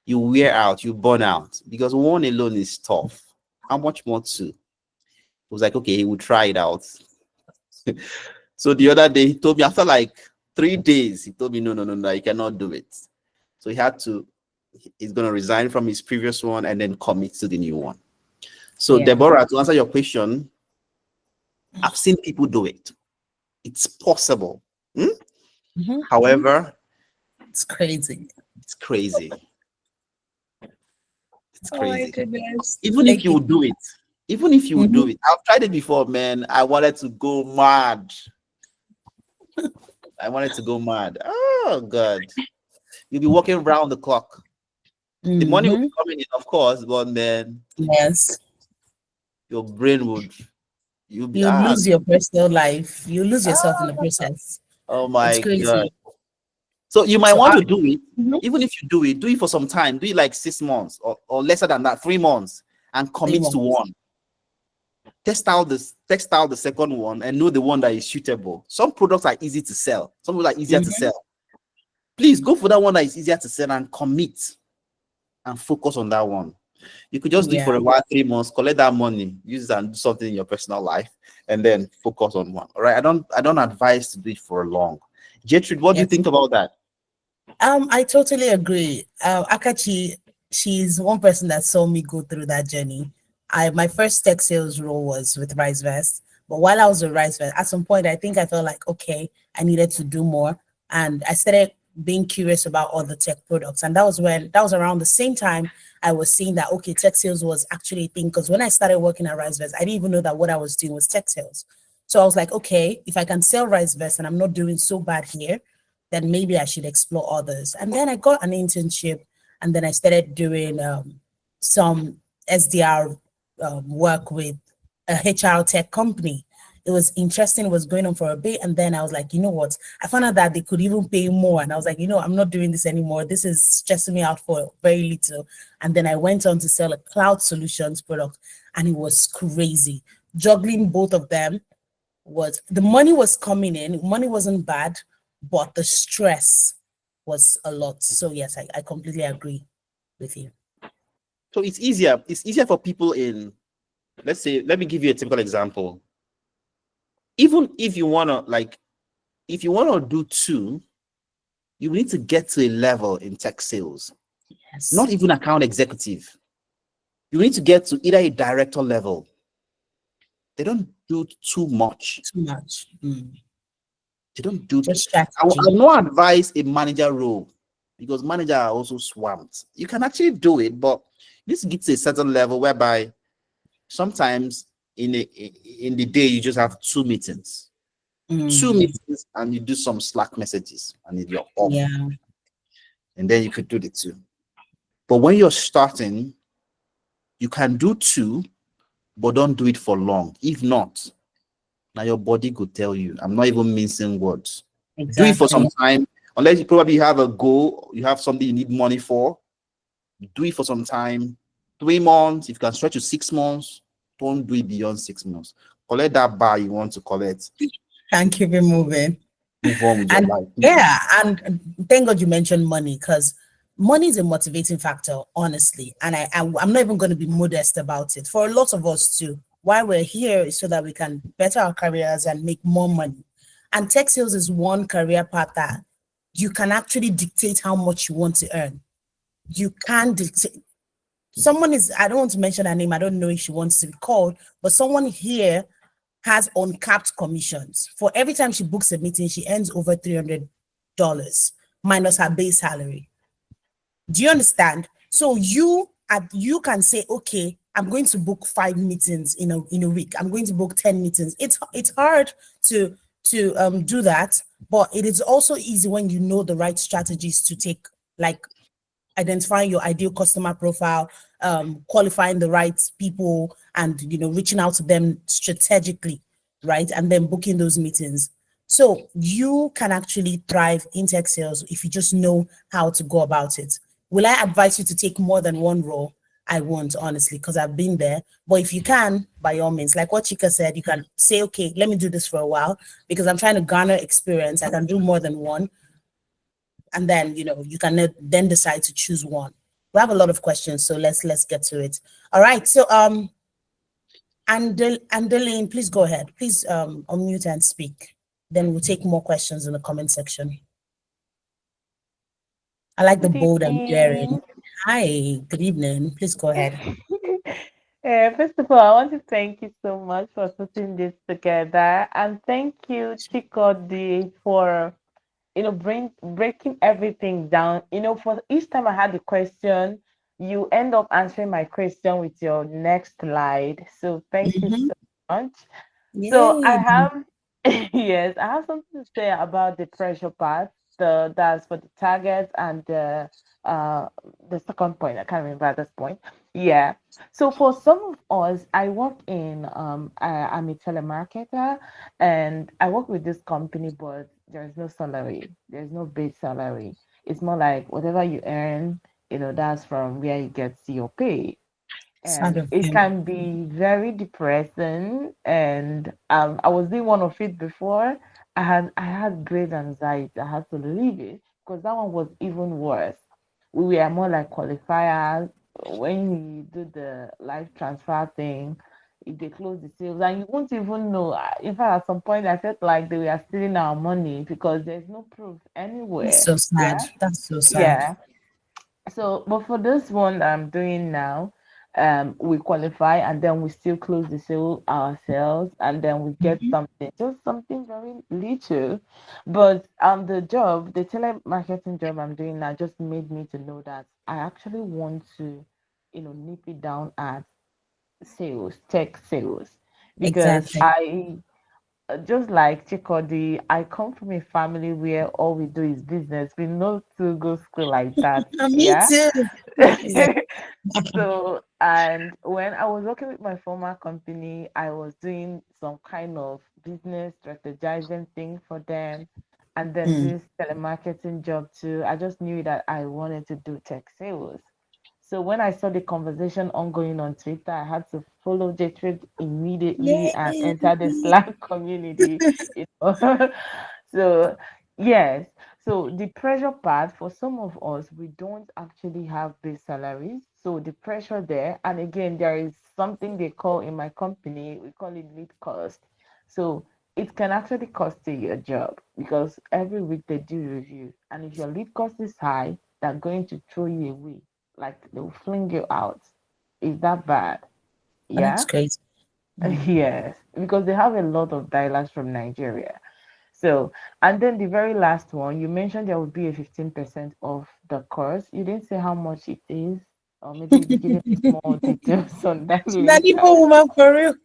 wear out, you burn out, because one alone is tough. How much more two? It was like, okay, he would try it out. So the other day, he told me, after like 3 days, he told me, no, he cannot do it. So he's going to resign from his previous one and then commit to the new one. So Deborah, to answer your question, I've seen people do it. It's possible. However, it's crazy. It's crazy. Oh my goodness. Even if you do it, I've tried it before, man. I wanted to go mad. Oh God. You'll be working around the clock. The money will be coming in, of course, but man, yes, your brain would you lose your personal life. You lose yourself in the process. Oh my God. So you might want to do it. Even if you do it for some time. Do it like 6 months or lesser than that, 3 months, and commit to one. Test out the second one and know the one that is suitable. Some products are easy to sell. Some people are easier to sell. Please go for that one that is easier to sell and commit and focus on that one. You could just do it for a while, 3 months, collect that money, use it and do something in your personal life, and then focus on one. All right. I don't advise to do it for long. Gertrude, what do you think about that? I totally agree. Akachi, she's one person that saw me go through that journey. My first tech sales role was with RiseVest, but while I was with RiseVest, at some point I think I felt like, okay, I needed to do more, and I started being curious about other tech products. And that was around the same time I was seeing that, okay, tech sales was actually a thing. Because when I started working at RiseVest, I didn't even know that what I was doing was tech sales. So I was like, okay, if I can sell RiseVest and I'm not doing so bad here, then maybe I should explore others. And then I got an internship, and then I started doing some SDR work with a HR tech company. It was interesting. It was going on for a bit. And then I was like, you know what? I found out that they could even pay more. And I was like, I'm not doing this anymore. This is stressing me out for very little. And then I went on to sell a cloud solutions product, and it was crazy. Juggling both of them was the money was coming in, money wasn't bad, but the stress was a lot. So yes, I completely agree with you. So it's easier for people in, let's say, let me give you a typical example. Even if you want to, like, if you want to do two, you need to get to a level in tech sales, Yes. not even account executive. You need to get to either a director level. They don't do too much. Too much. They don't do. Just I strategy. not advise a manager role because managers are also swamped. You can actually do it, but you need to get to a certain level whereby sometimes in the day you just have two Mm, meetings, and you do some Slack messages, and then you're off, yeah, and then you could do the two. But when you're starting, you can do two, but don't do it for long. If not, now your body could tell you. I'm not even mincing words. Do it for some exactly. time, unless you probably have a goal, you have something you need money for. Do it for some time, 3 months. If you can stretch to 6 months, don't do it beyond 6 months. Collect that bar you want to collect. And keep it moving. Move on with your And life. yeah, and thank God you mentioned money because money is a motivating factor, honestly. And I'm not even going to be modest about it. For a lot of us too, why we're here is so that we can better our careers and make more money. And tech sales is one career path that you can actually dictate how much you want to earn. You can dictate. Someone is, I don't want to mention her name. I don't know if she wants to be called, but someone here has uncapped commissions. For every time she books a meeting, she earns over $300 minus her base salary. Do you understand? So you can say, okay, I'm going to book 5 meetings in a week. I'm going to book 10 meetings. It's hard to do that, but it is also easy when you know the right strategies to take, like identifying your ideal customer profile, qualifying the right people, and reaching out to them strategically, right, and then booking those meetings. So you can actually thrive in tech sales if you just know how to go about it. Will I advise you to take more than one role? I won't, honestly, because I've been there. But if you can, by all means, like what Chika said, you can say, okay, let me do this for a while because I'm trying to garner experience. I can do more than one, and then you can then decide to choose one. We have a lot of questions, so let's get to it. All right, so Andeline, please go ahead. Please unmute and speak. Then we'll take more questions in the comment section. I like the Good bold and daring. evening. Hi, good evening. Please go ahead. First of all, I want to thank you so much for putting this together, and thank you, Chikodi, for breaking everything down. For each time I had a question, you end up answering my question with your next slide. So thank you Mm-hmm. so much. So I Yay. have, yes, I have something to say about the pressure part. That's for the targets and uh the second point. I can't remember at this point. Yeah. So for some of us, I work I'm a telemarketer, and I work with this company, but there's no salary. There's no base salary. It's more like whatever you earn, that's from where you get your pay, Sad and of it you. can be very depressing. And I was doing one of it before. I had great anxiety. I had to leave it because that one was even worse. We were more like qualifiers. When you do the life transfer thing, if they close the sales and you won't even know. In fact, at some point I felt like they were stealing our money because there's no proof That's anywhere. so sad. Yeah. That's so sad. Yeah. So, but for this one that I'm doing now, we qualify and then we still close the sale ourselves, and then we get Mhm. something, just something very little. But the telemarketing job I'm doing now just made me to know that I actually want to, nip it down at sales, tech sales, because Exactly. I just like Chikodi, I come from a family where all we do is business. We know to go school like that. Me Yeah. too. Yeah. So, and when I was working with my former company, I was doing some kind of business strategizing thing for them. And then Mm, this telemarketing job too. I just knew that I wanted to do tech sales. So when I saw the conversation ongoing on Twitter, I had to follow Jtrude immediately and Yay. enter the Slack community. You know? So yes. So the pressure part for some of us, we don't actually have base salaries. So the pressure there, and again, there is something they call in my company, we call it lead cost. So it can actually cost you your job because every week they do review. And if your lead cost is high, they're going to throw you away. Like they'll fling you out. Is that bad? Oh, that's Yeah. crazy. Mm. Yes, because they have a lot of dialers from Nigeria. So, and then the very last one, you mentioned there would be a 15% of the course. You didn't say how much it is, or maybe you'll be giving us more details on that She's an later. Igbo woman for real.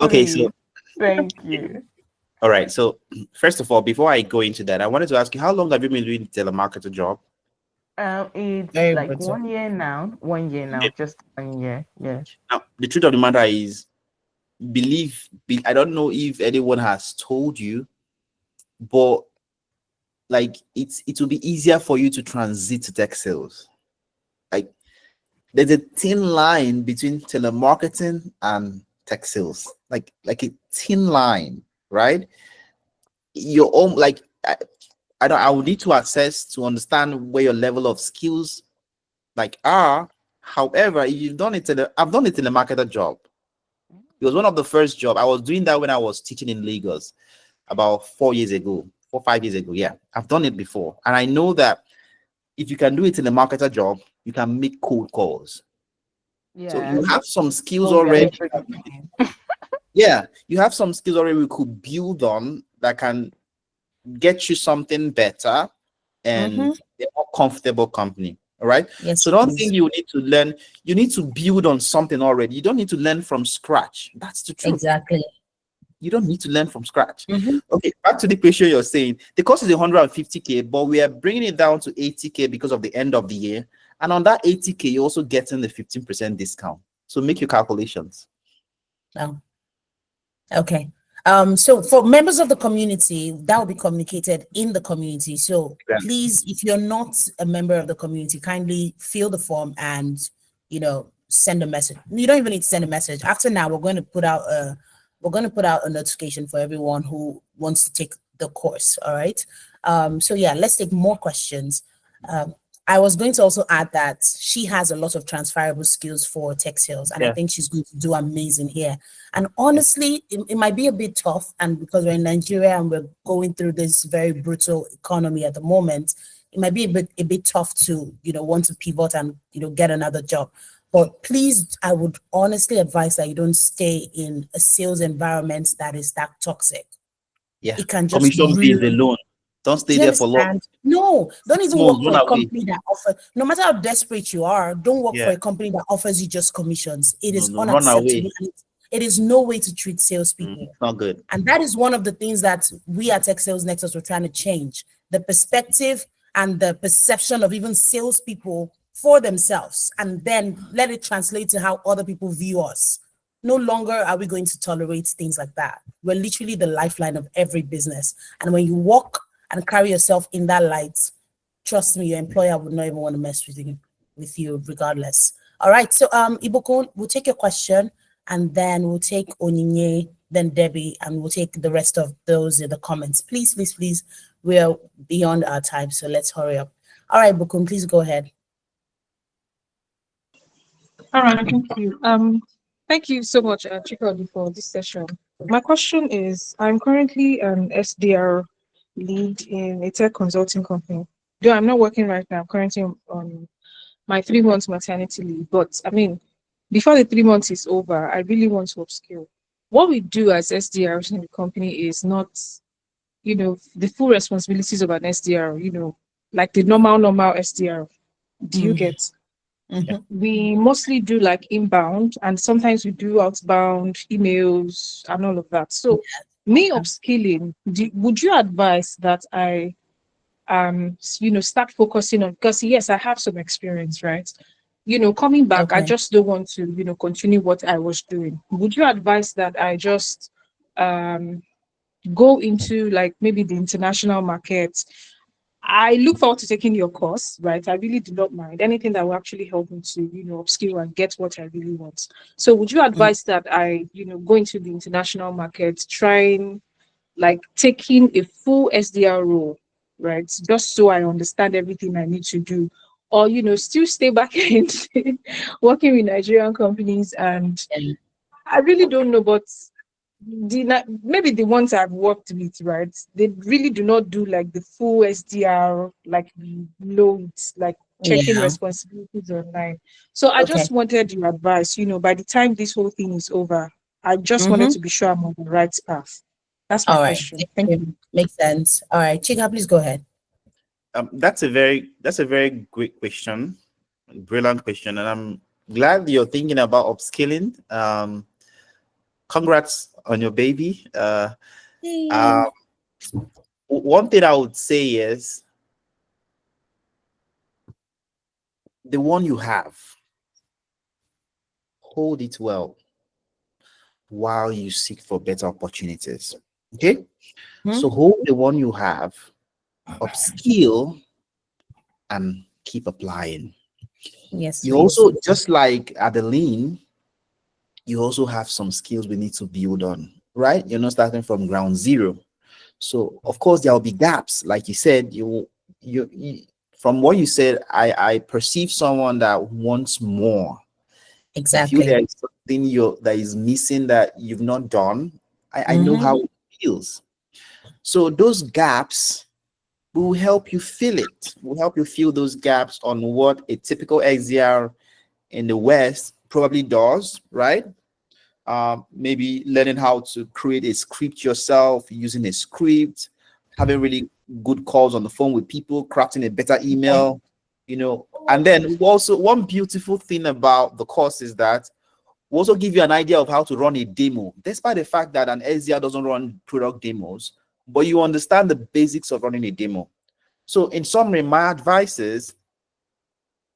Okay, so Please. Thank you. all right. So first of all, before I go into that, I wanted to ask you, how long have you been doing the telemarketer job? It's Very like brutal. 1 year now. 1 year now, Okay. just 1 year. Yeah. Now, the truth of the matter is, I don't know if anyone has told you, but like it will be easier for you to transit to tech sales. Like there's a thin line between telemarketing and tech sales, like a thin line, right? Your own like I don't I would need to assess to understand where your level of skills like are. However, if you've done I've done a telemarketer job. It was one of the first job. I was doing that when I was teaching in Lagos about 4 years ago, 5 years ago. Yeah, I've done it before. And I know that if you can do it in a marketer job, you can make cold calls. So you Yes. have some skills When we are already. literally beginning. Yeah, you have some skills already we could build on that can get you something better and Mm-hmm. a more comfortable company. All right. Yes, So don't please. think you need to learn. You need to build on something already. You don't need to learn from scratch. That's the truth. Exactly. You don't need to learn from scratch. Mm-hmm. Okay, back to the question you're saying. The cost is 150K, but we are bringing it down to 80K because of the end of the year. And on that 80K, you're also getting the 15% discount. So make your calculations. Oh, okay. So for members of the community, that will be communicated in the community. So Exactly. please, if you're not a member of the community, kindly fill the form and send a message. You don't even need to send a message. After now, we're going to put out a notification for everyone who wants to take the course. All right. So yeah, let's take more questions. Um, I was going to also add that she has a lot of transferable skills for tech sales, and I Yeah. think she's going to do amazing here. And honestly, it might be a bit tough, and because we're in Nigeria and we're going through this very brutal economy at the moment, it might be a bit tough to want to pivot and get another job. But please, I would honestly advise that you don't stay in a sales environment that is that toxic. Yeah. It can just Commission based ruin. alone. Don't stay Do you there for long. understand? No, don't 6 even months, work for run a away. company that no matter how desperate you are, don't work for Yeah. a company that offers you just commissions. It No, is no, run away. unacceptable. And it is no way to treat salespeople. It's not good. And that is one of the things that we at Tech Sales Nexus were trying to change the perspective and the perception of even salespeople for themselves, and then let it translate to how other people view us. No longer are we going to tolerate things like that. We're literally the lifeline of every business. And when you walk and carry yourself in that light, trust me, your employer would not even want to mess with you regardless. All right. So Ibukun, we'll take your question and then we'll take Onyinye, then Debbie, and we'll take the rest of those in the comments. Please, please, please. We're beyond our time, so let's hurry up. All right, Ibukun, please go ahead. All right, thank you. Thank you so much, Chikodi, for this session. My question is, I'm currently an SDR lead in a tech consulting company. Though I'm not working right now, I'm currently on my 3 months maternity leave. But I mean, before the 3 months is over, I really want to upskill. What we do as SDRs in the company is not, the full responsibilities of an SDR, like the normal SDR. Do you get? Mhm. We mostly do like inbound, and sometimes we do outbound emails and all of that. So me upskilling, would you advise that I start focusing on, because yes, I have some experience, right? Coming back, I Okay. just don't want to, continue what I was doing. Would you advise that I just go into like maybe the international market I look forward to taking your course, right? I really do not mind anything that will actually help me to, upskill and get what I really want. So would you Mm. advise that I, go into the international market, trying like taking a full SDR role, right? Just so I understand everything I need to do. Or, still stay back and working with Nigerian companies. And And I really don't know, but maybe the ones I've worked with, right? They really do not do like the full SDR, like the loads, like checking yeah, responsibilities online. So I okay. just wanted your advice. By the time this whole thing is over, I just wanted Mm-hmm. to be sure I'm on the right path. That's my All right. question. Thank Thank you. you. Makes sense. All right, Chika, please go ahead. That's a very great question, brilliant question, and I'm glad you're thinking about upskilling. Congrats on your baby. Uh, Yay. one thing I would say is the one you have, hold it well while you seek for better opportunities. Okay, Hmm? so hold the one you have, upskill, and keep applying. Yes, You please. also, just like Adeline, you also have some skills we need to build on, right? You're not starting from ground zero. So of course there will be gaps. Like you said, you from what you said, I perceive someone that wants more. I feel Exactly. there is something that is missing that you've not done. I know Mm-hmm. how it feels. So those gaps will help you fill it. Will help you fill those gaps on what a typical XDR in the West probably does, right? Maybe learning how to create a script yourself, using a script, having really good calls on the phone with people, crafting a better email, And then also, one beautiful thing about the course is that we also give you an idea of how to run a demo, despite the fact that an SDR doesn't run product demos, but you understand the basics of running a demo. So, in summary, my advice is,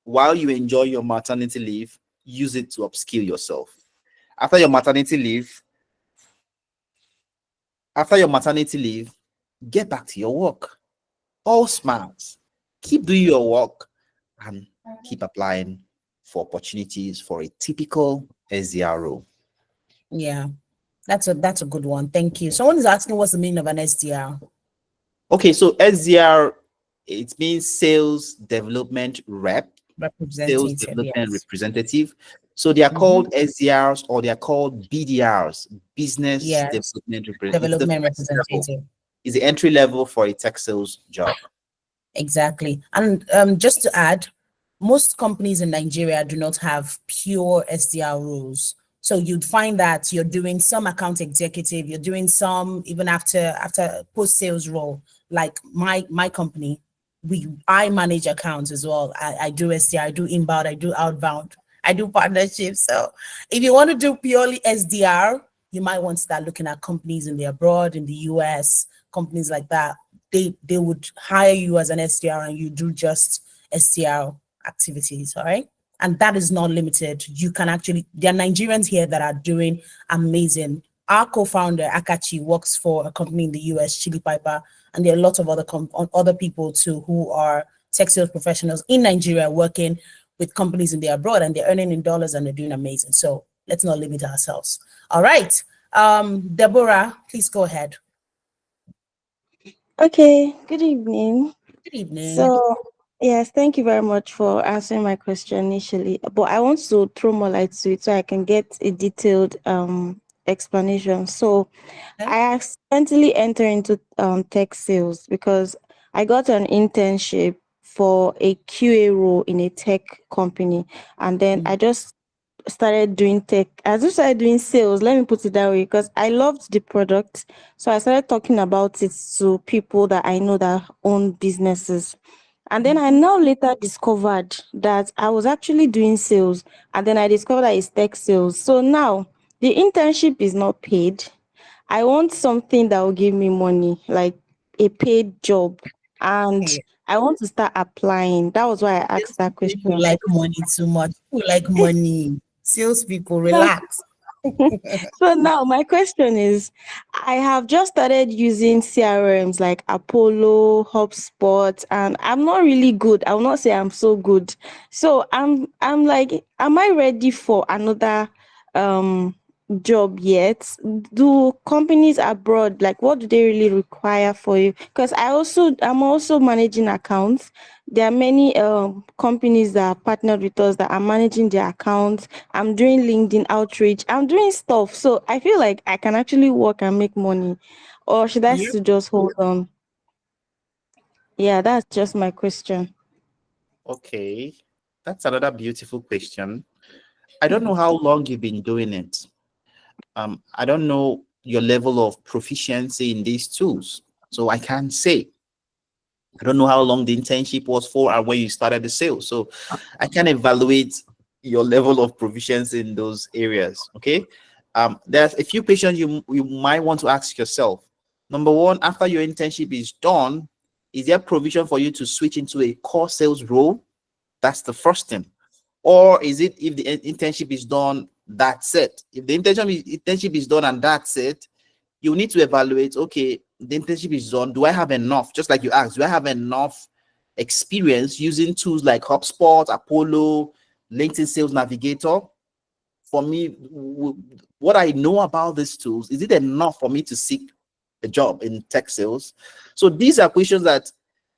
while you enjoy your maternity leave, use it to upskill yourself. After your maternity leave, after your maternity leave, get back to your work. All smart. Keep doing your work and keep applying for opportunities for a typical SDR role. Yeah, that's a good one. Thank you. Someone is asking what's the meaning of an SDR. Okay, so SDR, it means sales development rep, sales Representative, development yes. representative. So they are Mm-hmm. called SDRs, or they are called BDRs, business Yes. development representative. It's the Development first level. representative. It's the entry level for a tech sales job. Exactly. And just to add, most companies in Nigeria do not have pure SDR roles. So you'd find that you're doing some account executive, you're doing some even after post sales role. Like my company, I manage accounts as well. I do SDR, I do inbound, I do outbound, I do partnerships. So if you want to do purely SDR, you might want to start looking at companies in the abroad, in the US, companies like that. They would hire you as an SDR and you do just SDR activities, all right? And that is not limited. You can actually, there are Nigerians here that are doing amazing. Our co-founder, Akachi, works for a company in the US, Chili Piper, and there are a lot of other people too who are tech sales professionals in Nigeria working with companies in the abroad, and they're earning in dollars and they're doing amazing. So let's not limit ourselves. All right. Deborah, please go ahead. Okay, good evening. Good evening. So, yes, thank you very much for answering my question initially. But I want to throw more light to it so I can get a detailed explanation. So, Okay. I accidentally entered into tech sales because I got an internship for a QA role in a tech company, and then I just started doing tech. I just started doing sales. Let me put it that way because I loved the product. So I started talking about it to people that I know that own businesses. And then I now later discovered that I was actually doing sales. And then I discovered that it's tech sales. So now the internship is not paid. I want something that will give me money, like a paid job. And Yeah. I want to start applying. That was why I Sales asked that people question. like money too much. People like money. Sales people, Now, relax. So now my question is, I have just started using CRMs like Apollo, HubSpot, and I'm not really good. I will not say I'm so good. So I'm like, am I ready for another um job yet? Do companies abroad, like, what do they really require for you? Because I'm also managing accounts. There are many companies that are partnered with us that are managing their accounts. I'm doing LinkedIn outreach. I'm doing stuff. So I feel like I can actually work and make money. Or should I Yep. still just hold on? Yeah, that's just my question. Okay, that's another beautiful question. I don't know how long you've been doing it. I don't know your level of proficiency in these tools, so I can't say. I don't know how long the internship was for and when you started the sales, so I can evaluate your level of proficiency in those areas. Okay, there's a few questions you might want to ask yourself. Number one, after your internship is done, is there provision for you to switch into a core sales role? That's the first thing. Or is it, if the internship is done, that's it? If the internship is done and that's it, you need to evaluate, okay, the internship is done. Do I have enough? Just like you asked, do I have enough experience using tools like HubSpot, Apollo, LinkedIn Sales Navigator? For me, what I know about these tools, is it enough for me to seek a job in tech sales? So these are questions that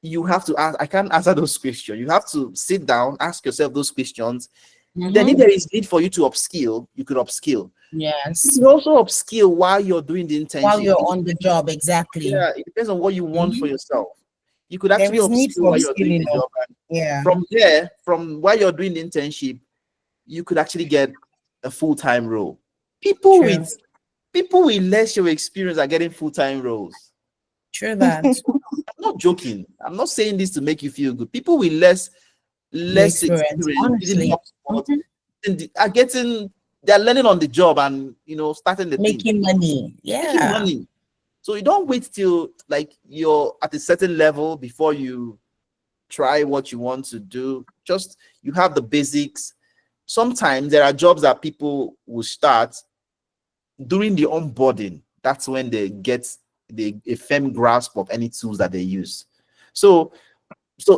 you have to ask. I can't answer those questions. You have to sit down, ask yourself those questions. Then if Mhm. there is need for you to upskill, you could upskill. You Yes. could also upskill while you're doing the While internship. you're on the job, exactly. Yeah, it depends on what you want for Mhm. yourself. You could There actually is need upskill for while you're doing upskilling. the job. And Yeah. from there, from while you're doing the internship, you could actually get a full-time role. People True. with people with less your experience are getting full-time roles. True that. I'm not joking. I'm not saying this to make you feel good. People with less Experience, experience didn't honestly. HubSpot, Mhm. are getting, they're learning on the job and starting the thing, Making money. making Yeah. money. So you don't wait till like you're at a certain level before you try what you want to do. Just you have the basics. Sometimes there are jobs that people will start during the onboarding. That's when they get a firm grasp of any tools that they use. So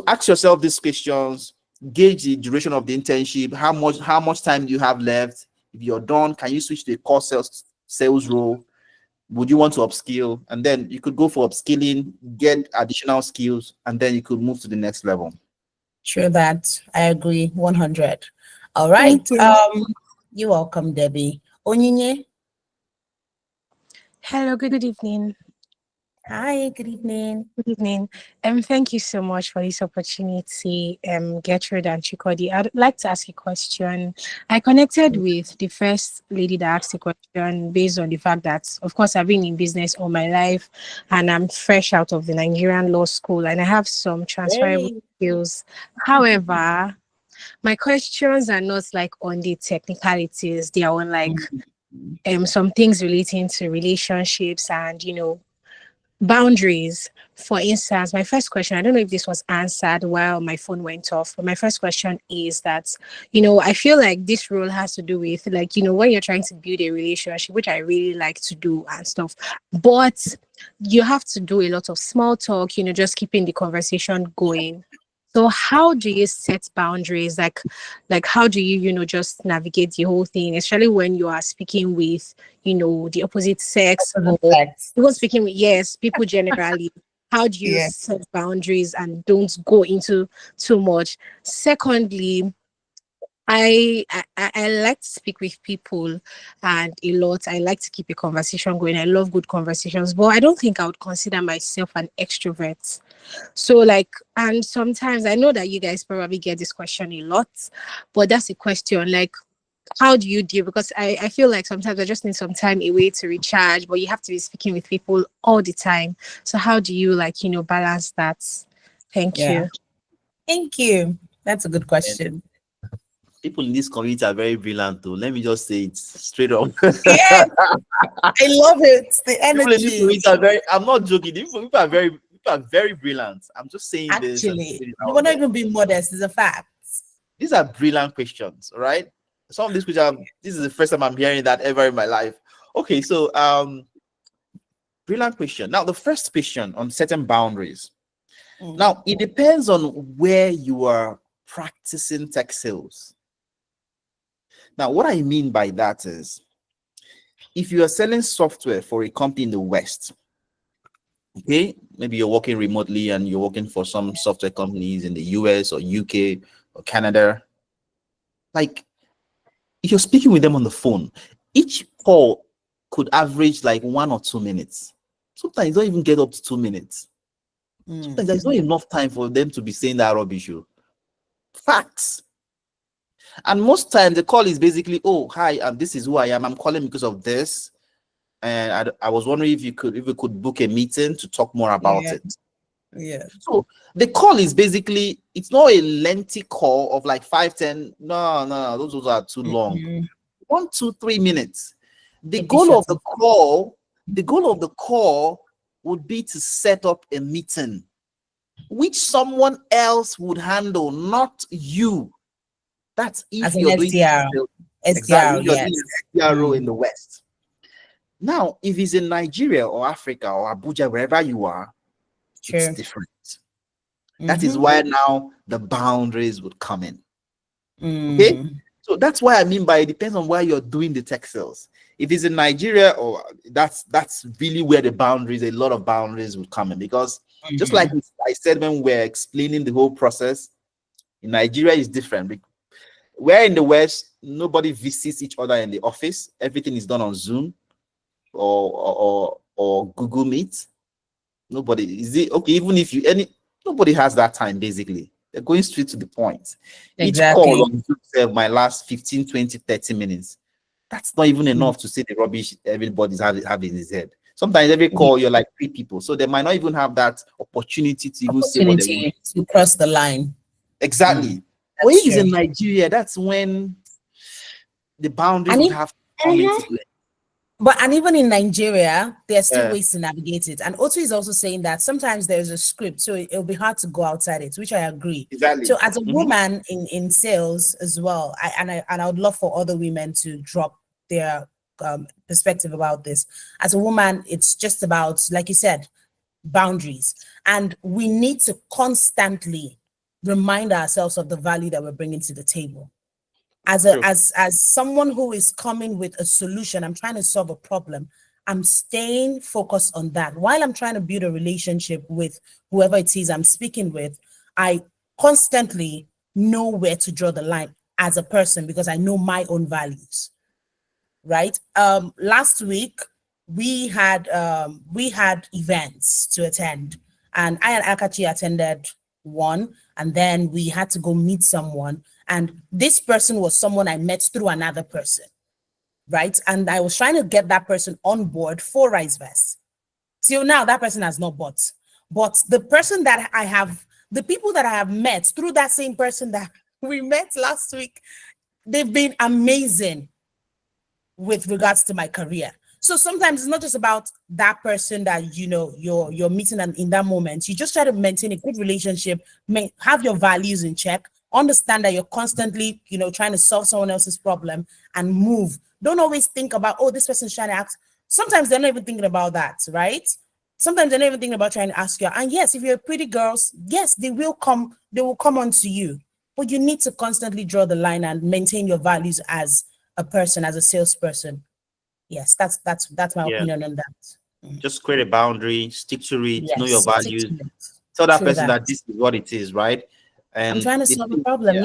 ask yourself these questions, gauge the duration of the internship, how much time do you have left? If you're done, can you switch to a core sales role? Would you want to upskill? And then you could go for upskilling, get additional skills, and then you could move to the next level. True that. I agree 100. All Thank right. you. You're welcome, Debbie. Onyinye. Hello, good evening. Hi, good evening. Good evening. Thank you so much for this opportunity, Gertrude and Chikodi. I'd like to ask a question. I connected with the first lady that asked the question based on the fact that, of course, I've been in business all my life and I'm fresh out of the Nigerian law school and I have some transferable Hey. skills. However, my questions are not like on the technicalities, they are on like some things relating to relationships and boundaries. For instance, my first question, I don't know if this was answered while my phone went off, but my first question is that, I feel like this role has to do with like, when you're trying to build a relationship, which I really like to do and stuff, but you have to do a lot of small talk, just keeping the conversation going. So how do you set boundaries? Like how do you, just navigate the whole thing, especially when you are speaking with, the opposite sex or Perfect. people speaking with, yes, people generally. How do you Yeah. set boundaries and don't go into too much? Secondly, I like to speak with people and a lot. I like to keep a conversation going. I love good conversations, but I don't think I would consider myself an extrovert. So like, and sometimes I know that you guys probably get this question a lot, but that's a question like, how do you deal? Because I feel like sometimes I just need some time away to recharge, but you have to be speaking with people all the time. So how do you like, balance that? Thank Yeah. you. Thank you. That's a good And question. people in this community are very brilliant though. Let me just say it straight up. Yeah, I love it. The People in this energy. community are very, I'm not joking. People are very brilliant. I'm just saying this and Actually, putting it you out will not there. even be modest. It's a fact. These are brilliant questions, all right? some of these which this is the first time I'm hearing that ever in my life. Okay, so brilliant question. Now, the first question on setting boundaries. Now, it depends on where you are practicing tech sales. Now, what I mean by that is, if you are selling software for a company in the West, okay, maybe you're working remotely and you're working for some software companies in the US or UK or Canada, like if you're speaking with them on the phone, each call could average like 1 or 2 minutes. Sometimes don't even get up to 2 minutes. Sometimes there's not enough time for them to be saying that rubbish. Facts. And most times the call is basically, oh, hi, this is who I am. I'm calling because of this. And I was wondering if we could book a meeting to talk more about it. Yeah. So the call is basically, it's not a lengthy call of like 5, 10. No, those are too long. 1, 2, 3 minutes. The goal of the call would be to set up a meeting which someone else would handle, not you. That's if As an you're doing SDR. exactly, you're yes. doing an SDR in the West. Now, if it's in Nigeria or Africa or Abuja, wherever you are, it's different. That is why now the boundaries would come in. Okay, so that's why I mean by it depends on where you're doing the tech sales. If it's in Nigeria, or that's really where the boundaries, a lot of boundaries would come in, because just like I said when we're explaining the whole process, in Nigeria is different. Where in the West, nobody visits each other in the office. Everything is done on Zoom or Google Meet. Nobody is it okay. Even if nobody has that time. Basically, they're going straight to the point. Each call on Zoom might last 15, 20, 30 minutes. That's not even enough to say the rubbish everybody's having in his head. Sometimes every call you're like 3 people, so they might not even have that opportunity to even say what they want to cross the line. exactly. Or if it's in Nigeria, that's when the boundaries would have to come into play. But and even in Nigeria, there are still ways to navigate it. And Otto is also saying that sometimes there's a script, so it'll be hard to go outside it, which I agree. Exactly. So as a woman in sales as well, I would love for other women to drop their perspective about this. As a woman, it's just about, like you said, boundaries, and we need to constantly remind ourselves of the value that we're bringing to the table. As someone who is coming with a solution, I'm trying to solve a problem. I'm staying focused on that. While I'm trying to build a relationship with whoever it is I'm speaking with, I constantly know where to draw the line as a person, because I know my own values. Right? Last week we had events to attend, and I and Akachi attended one, and then we had to go meet someone. And this person was someone I met through another person, right? And I was trying to get that person on board for RiseVest. Till now, that person has not bought. But the person that the people that I have met through that same person that we met last week, they've been amazing with regards to my career. So sometimes it's not just about that person that you're meeting in that moment. You just try to maintain a good relationship, have your values in check, understand that you're constantly trying to solve someone else's problem and move. Don't always think about, oh, this person's trying to ask. Sometimes they're not even thinking about that, right? Sometimes they're not even thinking about trying to ask you. And yes, if you're pretty girls, yes, they will come on to you. But you need to constantly draw the line and maintain your values as a person, as a salesperson. Yes, that's my opinion on that. Just create a boundary, stick to it, know your values. Tell that person that this is what it is, right? And I'm trying to solve a problem,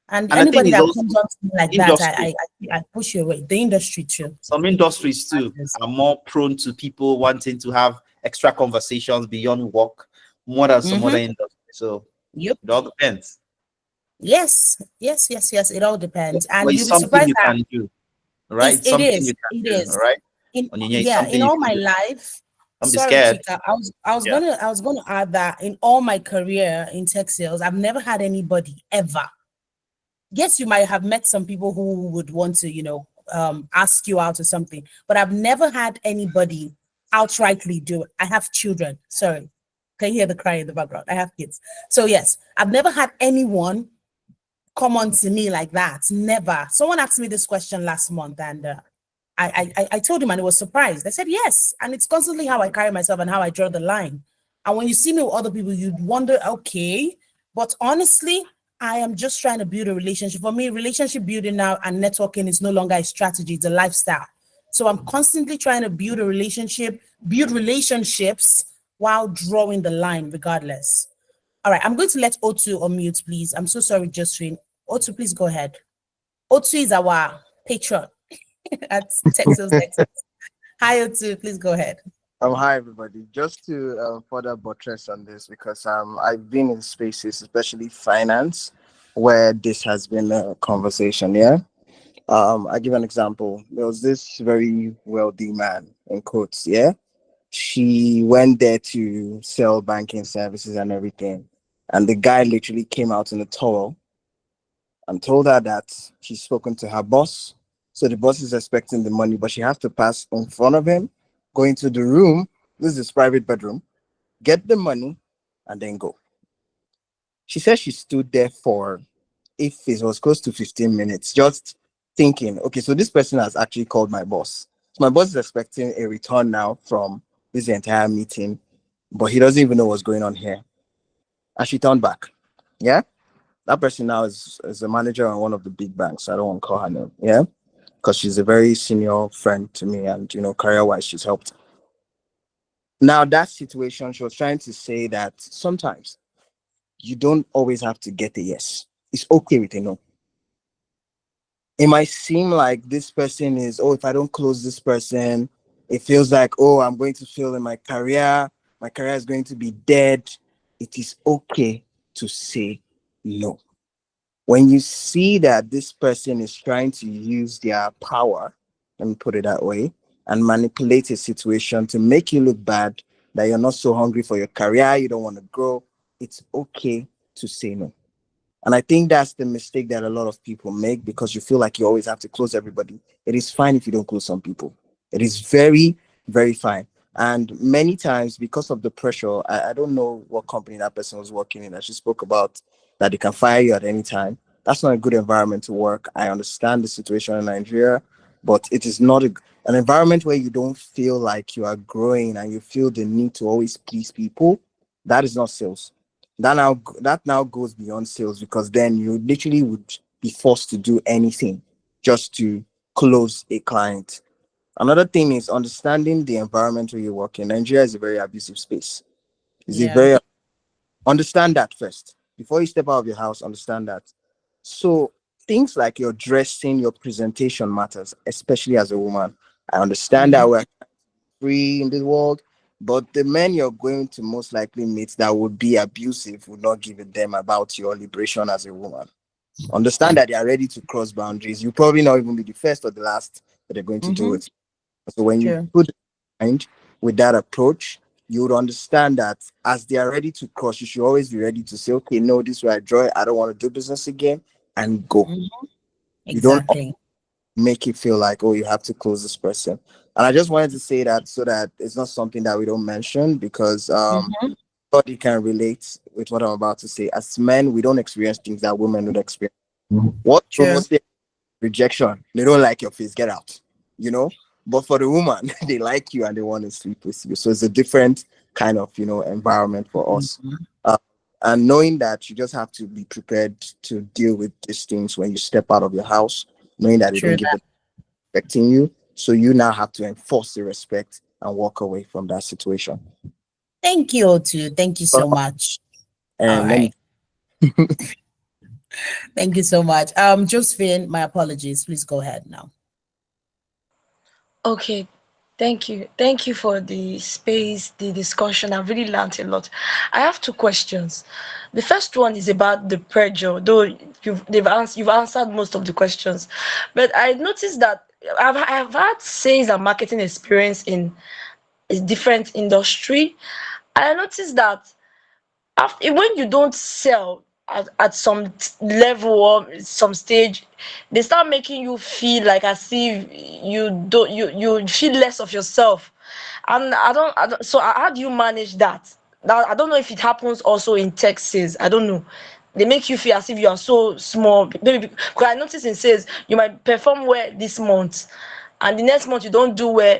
And the anybody thing is that also comes up to me like that, I push you away. The industry too. Some industries too are more prone to people wanting to have extra conversations beyond work more than some other industries. So it all depends. Yes. It all depends. And it's you'll be something surprised you that can do, right? it is. You can do, right? In all my life. Don't be Sorry, scared. Chika. I was gonna add that in all my career in tech sales, I've never had anybody ever. Yes, you might have met some people who would want to, ask you out or something, but I've never had anybody outrightly do it. I have children. Sorry. Can you hear the cry in the background? I have kids. So yes, I've never had anyone common to me like that. Never. Someone asked me this question last month, and I told him, and he was surprised. I said yes, and it's constantly how I carry myself and how I draw the line. And when you see me with other people, you'd wonder, okay, but honestly, I am just trying to build a relationship. For me, relationship building now and networking is no longer a strategy; it's a lifestyle. So I'm constantly trying to build a relationship, build relationships while drawing the line, regardless. All right, I'm going to let O2 unmute, please. I'm so sorry, Josephine. O2, please go ahead. O2 is our patron at Texas Nexus. Hi, O2, please go ahead. Hi everybody. Just to further buttress on this, because I've been in spaces, especially finance, where this has been a conversation. Yeah. I give an example. There was this very wealthy man in quotes. Yeah. She went there to sell banking services and everything, and the guy literally came out in a towel and told her that she's spoken to her boss. So the boss is expecting the money, but she has to pass in front of him, go into the room. This is his private bedroom, get the money, and then go. She said she stood there for, if it was close to 15 minutes, just thinking, okay, so this person has actually called my boss. So my boss is expecting a return now from this entire meeting, but he doesn't even know what's going on here. And she turned back. Yeah. That person now is a manager on one of the big banks. I don't want to call her name. Yeah. Because she's a very senior friend to me, and career wise she's helped. Now that situation, she was trying to say that sometimes you don't always have to get a yes. It's okay with a no. It might seem like this person is, oh, if I don't close this person, it feels like, oh, I'm going to fail in my career is going to be dead. It is okay to say no. When you see that this person is trying to use their power, let me put it that way, and manipulate a situation to make you look bad, that you're not so hungry for your career, you don't want to grow, it's okay to say no. And I think that's the mistake that a lot of people make, because you feel like you always have to close everybody. It is fine if you don't close some people. It is very, very fine. And many times, because of the pressure, I don't know what company that person was working in, that she spoke about, that they can fire you at any time. That's not a good environment to work. I understand the situation in Nigeria, but it is not an environment where you don't feel like you are growing and you feel the need to always please people. That is not sales. That now goes beyond sales, because then you literally would be forced to do anything just to close a client. Another thing is understanding the environment where you work in. Nigeria is a very abusive space. Is a Yeah. very Understand that first before you step out of your house. Understand that. So things like your dressing, your presentation matters, especially as a woman. I understand that Mhm. we're free in this world, but the men you're going to most likely meet that would be abusive would not give a damn about your liberation as a woman. Understand that they are ready to cross boundaries. You probably not even be the first or the last that they're going to do Mhm. it. So when you True. put it in mind with that approach, you would understand that as they are ready to cross, you should always be ready to say, okay, no, this way I draw it. I don't want to do business again, and go. Mhm. You don't Exactly. make it feel like, oh, you have to close this person. And I just wanted to say that so that it's not something that we don't mention, because Mhm. everybody can relate with what I'm about to say. As men, we don't experience things that women would experience. What will True. mostly rejection? They don't like your face, get out. You know? But for the woman, they like you and they want to sleep with you. So it's a different kind of environment for us. Mhm. Uh, and knowing that you just have to be prepared to deal with these things when you step out of your house, knowing that they don't True give that. a respecting you. So you now have to enforce the respect and walk away from that situation. Thank you, O2. Thank you so much. All And let right. me Thank you so much. Josephine, my apologies. Please go ahead now. Okay, thank you. Thank you for the space, the discussion. I've really learned a lot. I have two questions. The first one is about the pressure, though you've answered most of the questions. But I noticed that I've had sales and marketing experience in a different industry. I noticed that after when you don't sell at some level or some stage, they start making you feel like as if you feel less of yourself. And how do you manage that? Now I don't know if it happens also in Texas. I don't know. They make you feel as if you are so small. Maybe because I notice in sales, you might perform well this month, and the next month you don't do well.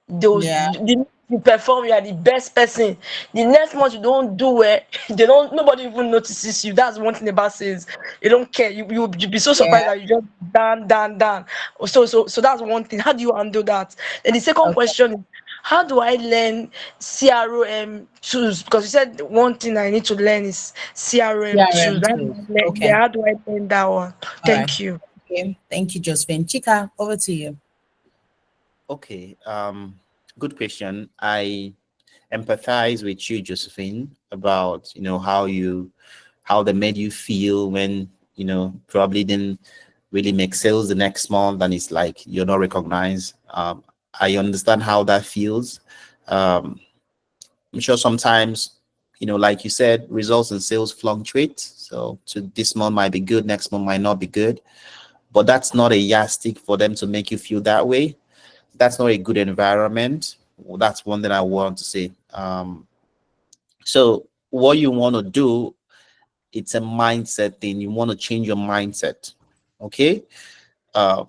Those Yeah. you perform, you are the best person. The next month you don't do well, they don't. Nobody even notices you. That's one thing about sales. You don't care. You'll be so Yeah. surprised that you just down. So that's one thing. How do you handle that? And the second Okay. question is, how do I learn CRM tools? Because you said one thing I need to learn is CRM tools. CRM tools. Okay. Yeah, how do I learn that one? All right. Thank you. Okay. Thank you, Josephine. Chika, over to you. Okay. Good question. I empathize with you, Josephine, about how they made you feel when probably didn't really make sales the next month, and it's like you're not recognized. I understand how that feels. I'm sure sometimes, like you said, results and sales fluctuate. So to this month might be good, next month might not be good. But that's not a yardstick for them to make you feel that way. That's not a good environment. Well, that's one that I want to say. So what you want to do, it's a mindset thing. You want to change your mindset. Okay. Uh,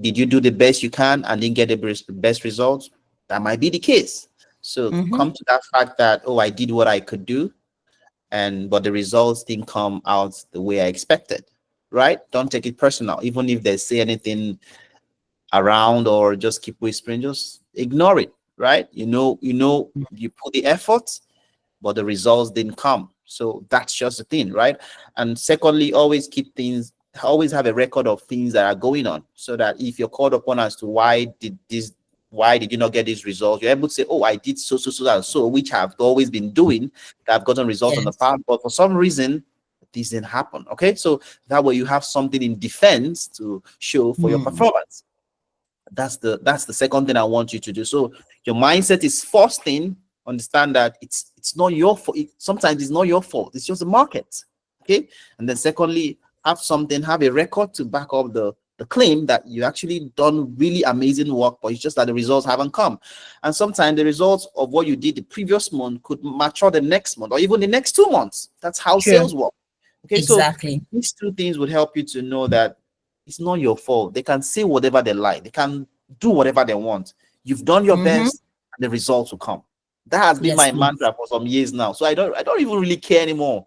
did you do the best you can and didn't get the best results? That might be the case. So come to that fact that, oh, I did what I could do, but the results didn't come out the way I expected. Right? Don't take it personal. Even if they say anything around or just keep whispering, just ignore it. Right? You put the effort, but the results didn't come. So that's just the thing, right? And secondly, always have a record of things that are going on, so that if you're called upon as to why did you not get these results, you're able to say, oh, I did so and so, which I've always been doing, that I've gotten results on the Yes. past, but for some reason this didn't happen. Okay, so that way you have something in defense to show for your performance. That's the second thing I want you to do. So your mindset is first thing. Understand that it's not your fault. Sometimes it's not your fault. It's just the market. Okay. And then secondly, have a record to back up the claim that you actually done really amazing work, but it's just that the results haven't come. And sometimes the results of what you did the previous month could mature the next month or even the next 2 months. That's how True. sales work. Okay. So Exactly. these two things would help you to know that it's not your fault. They can say whatever they like. They can do whatever they want. You've done your best, and the results will come. That has been Yes, my please. mantra for some years now. So I don't even really care anymore.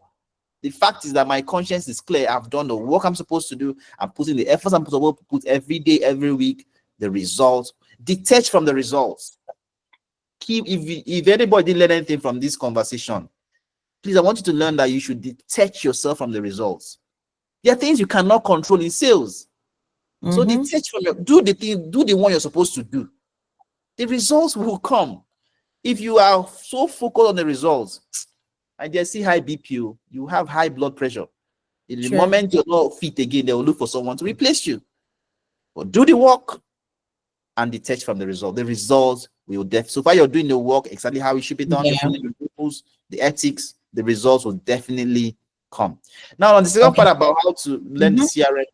The fact is that my conscience is clear. I've done the work I'm supposed to do. I'm putting the efforts I'm supposed to put every day, every week. The results. Detach from the results. If anybody didn't learn anything from this conversation, please, I want you to learn that you should detach yourself from the results. There are things you cannot control in sales. So detach from do the one you're supposed to do. The results will come. If you are so focused on the results, and they see high BP, you have high blood pressure. In the True. moment you're not fit again, they will look for someone to replace you. But do the work and detach from the result. The results will so far you're doing the work exactly how it should be done. You're Yeah. following the rules, the ethics, the results will definitely come. Now, on the second part about how to learn the CRM,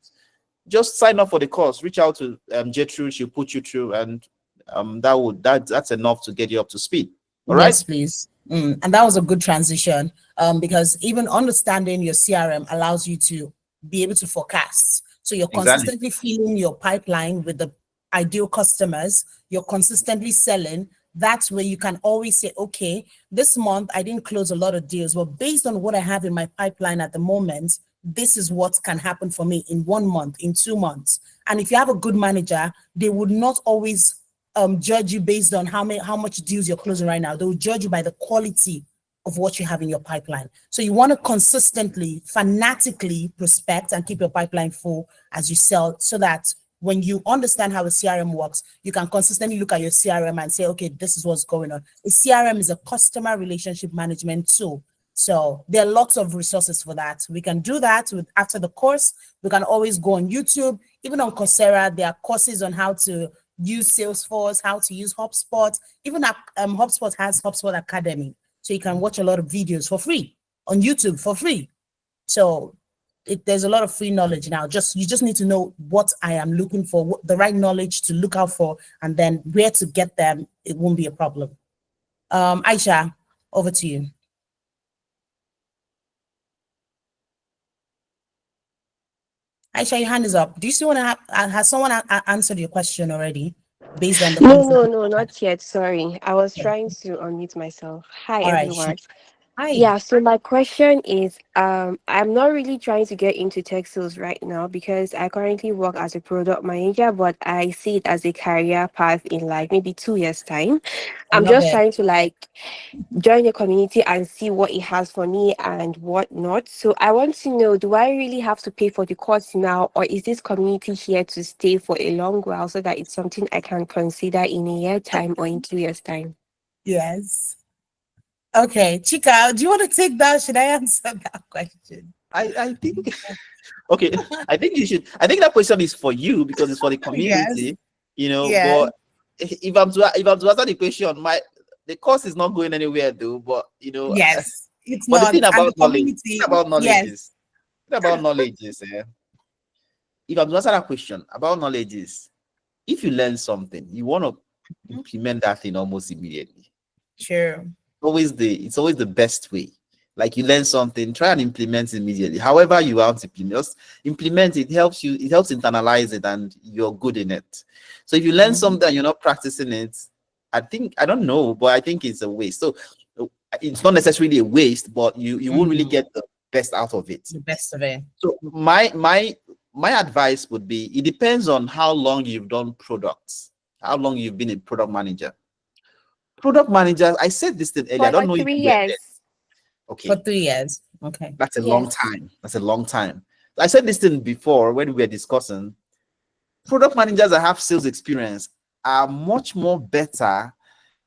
just sign up for the course. Reach out to Gertrude. She'll put you through, and that's enough to get you up to speed. All right. Yes, please. And that was a good transition, because even understanding your CRM allows you to be able to forecast. So you're Exactly. consistently filling your pipeline with the ideal customers. You're consistently selling. That's where you can always say, okay, this month I didn't close a lot of deals, but based on what I have in my pipeline at the moment, this is what can happen for me in 1 month, in 2 months. And if you have a good manager, they would not always judge you based on how much deals you're closing right now. They'll judge you by the quality of what you have in your pipeline. So you want to consistently, fanatically prospect and keep your pipeline full as you sell, so that when you understand how a CRM works, you can consistently look at your CRM and say, okay, this is what's going on. A CRM is a customer relationship management tool. So there are lots of resources for that. We can do that after the course. We can always go on YouTube, even on Coursera. There are courses on how to use Salesforce, how to use HubSpot. Even HubSpot has HubSpot Academy. So you can watch a lot of videos for free on YouTube for free. So there's a lot of free knowledge now. You just need to know what I am looking for, the right knowledge to look out for, and then where to get them. It won't be a problem. Aisha, over to you. Aisha, your hand is up. Do you still want to has someone answered your question already based on the No, concept? no, no, not yet. Sorry. I was Okay. trying to unmute myself. Hi, All right. Sure. everyone. Hi. Yeah, so my question is, I'm not really trying to get into tech sales right now because I currently work as a product manager, but I see it as a career path in like maybe 2 years' time. I I'm love just it. trying to like join the community and see what it has for me and what not. So I want to know, do I really have to pay for the course now, or is this community here to stay for a long while so that it's something I can consider in a year time or in 2 years' time? Yes. Okay, Chika, do you want to take that? Should I answer that question? I think okay. I think you should. I think that question is for you because it's for the Yes. community, you know. Yes. But if I'm to answer the question, the course is not going anywhere though. But Yes. It's but the not. thing And the about knowledge, community, yes. if I'm to answer that question about knowledge is, if you learn something, you want to implement that thing almost immediately. Sure. It's always the best way. Like you learn something, try and implement it immediately. However you want to implement, just implement it. It helps internalize it, and you're good in it. So if you learn something and you're not practicing it, I don't know, but I think it's a waste. So it's not necessarily a waste, but you won't really get the best out of it. The best of it. So my advice would be, it depends on how long you've done products, how long you've been a product manager. Product managers, I said this thing earlier. I For don't like know if three you were there. years. Okay, For 3 years. Okay. that's a long Yes. time. That's a long time. I said this thing before when we were discussing. Product managers that have sales experience are much more better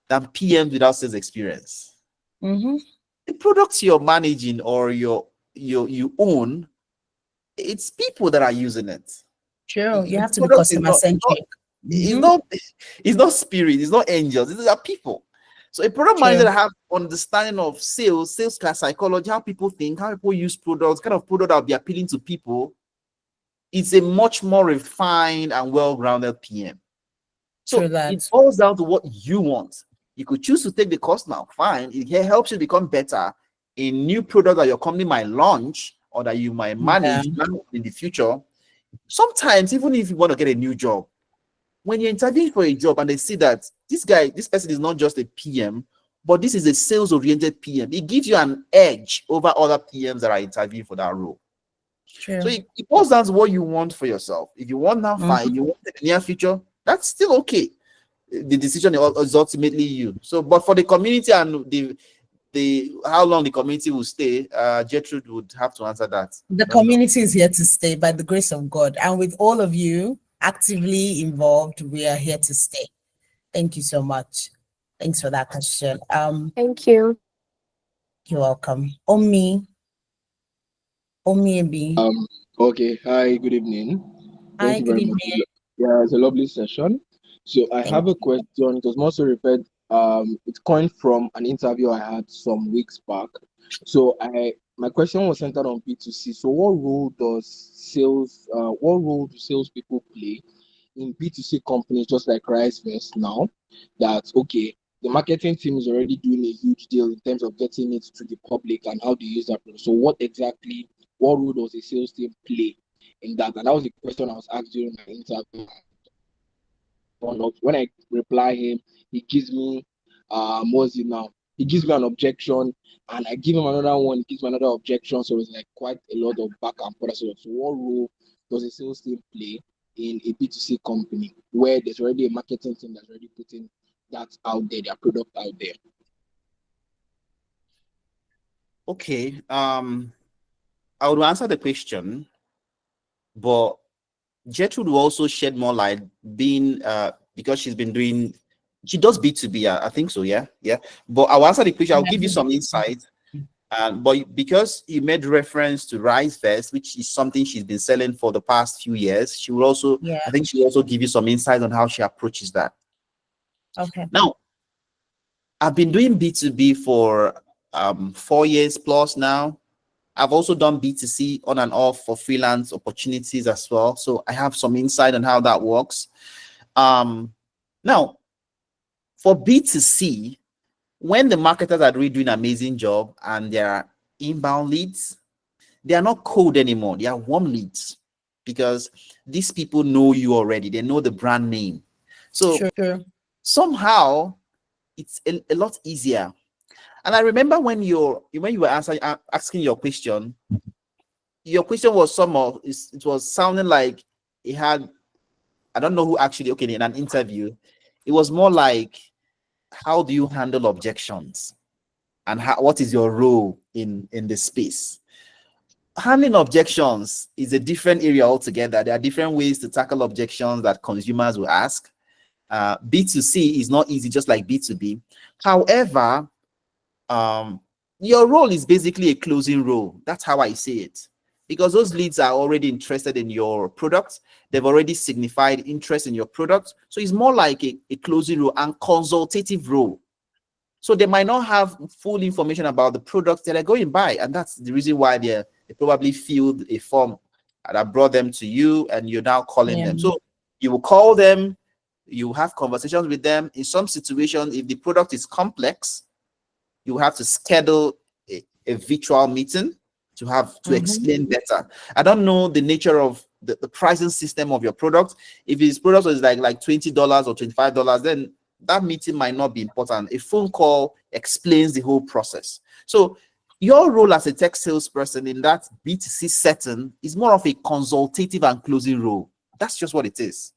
than PMs without sales experience. Mm-hmm. The products you're managing or you own, it's people that are using it. Sure. You The have to be product is customer centric. it's not it's not spirit, it's not angels, these are people. So a product manager True. that have understanding of sales psychology, how people think, how people use products, kind of product that will be appealing to people, it's a much more refined and well-grounded PM. True So it that. boils down to what you want. You could choose to take the course now, fine. It helps you become better in new product that your company might launch or that you might Yeah. manage in the future. Sometimes, even if you want to get a new job, when you're interviewing for a job and they see that this person is not just a PM, but this is a sales-oriented PM, it gives you an edge over other PMs that are interviewing for that role. True. So it boils down to what you want for yourself. If you want now, fine. You want in the near future, that's still okay. The decision is ultimately you. So, but for the community and the how long the community will stay, Gertrude would have to answer that. The I don't know. community is here to stay by the grace of God. And with all of you actively involved, we are here to stay. Thank you so much. Thanks for that question. Thank you. You're welcome. Omi Ebi. Okay. Hi, good evening. Thank Hi, you good very much. evening. Yeah, it's a lovely session. So I Thank have a question. It was more so referred, it's coined from an interview I had some weeks back. So my question was centered on B2C. So what role do salespeople play in B2C companies just like RiceVest now? That okay, the marketing team is already doing a huge deal in terms of getting it to the public and how to use that. So what role does a sales team play in that? And that was the question I was asked during my interview. When I reply him, he gives me what's it now? He gives me an objection, and I give him another one. He gives me another objection. So it's like quite a lot of back and forth. So what role does a sales team play in a B2C company where there's already a marketing team that's already putting that out there, their product out there? Okay. I would answer the question, but Gertrude will also shed more light, being because she does B2B. I think so. Yeah. But I'll answer the question. I'll give you some insight. But because you made reference to RiceVest, which is something she's been selling for the past few years, she will also, I think she'll also give you some insight on how she approaches that. Okay. Now, I've been doing B2B for 4 years plus now. I've also done B2C on and off for freelance opportunities as well. So I have some insight on how that works. Now, for B2C, when the marketers are really doing an amazing job and there are inbound leads, they are not cold anymore. They are warm leads. because these people know you already. They know the brand name. So Sure. somehow it's a lot easier. And I remember when you were asking your question was it was sounding like it had, I don't know who actually, okay, in an interview, it was more like, how do you handle objections, and what is your role in the space? Handling objections is a different area altogether. There are different ways to tackle objections that consumers will ask. B2C is not easy, just like B2B. However, your role is basically a closing role. That's how I see it, because those leads are already interested in your product. They've already signified interest in your product. So it's more like a closing role and consultative role. So they might not have full information about the products that are going by, and that's the reason why they probably filled a form that brought them to you, and you're now calling them. So you will call them, you have conversations with them. In some situations, if the product is complex, you have to schedule a virtual meeting to explain better. I don't know the nature of the pricing system of your product. If his product is like $20 or $25, then that meeting might not be important. A phone call explains the whole process. So your role as a tech salesperson in that B2C setting is more of a consultative and closing role. That's just what it is.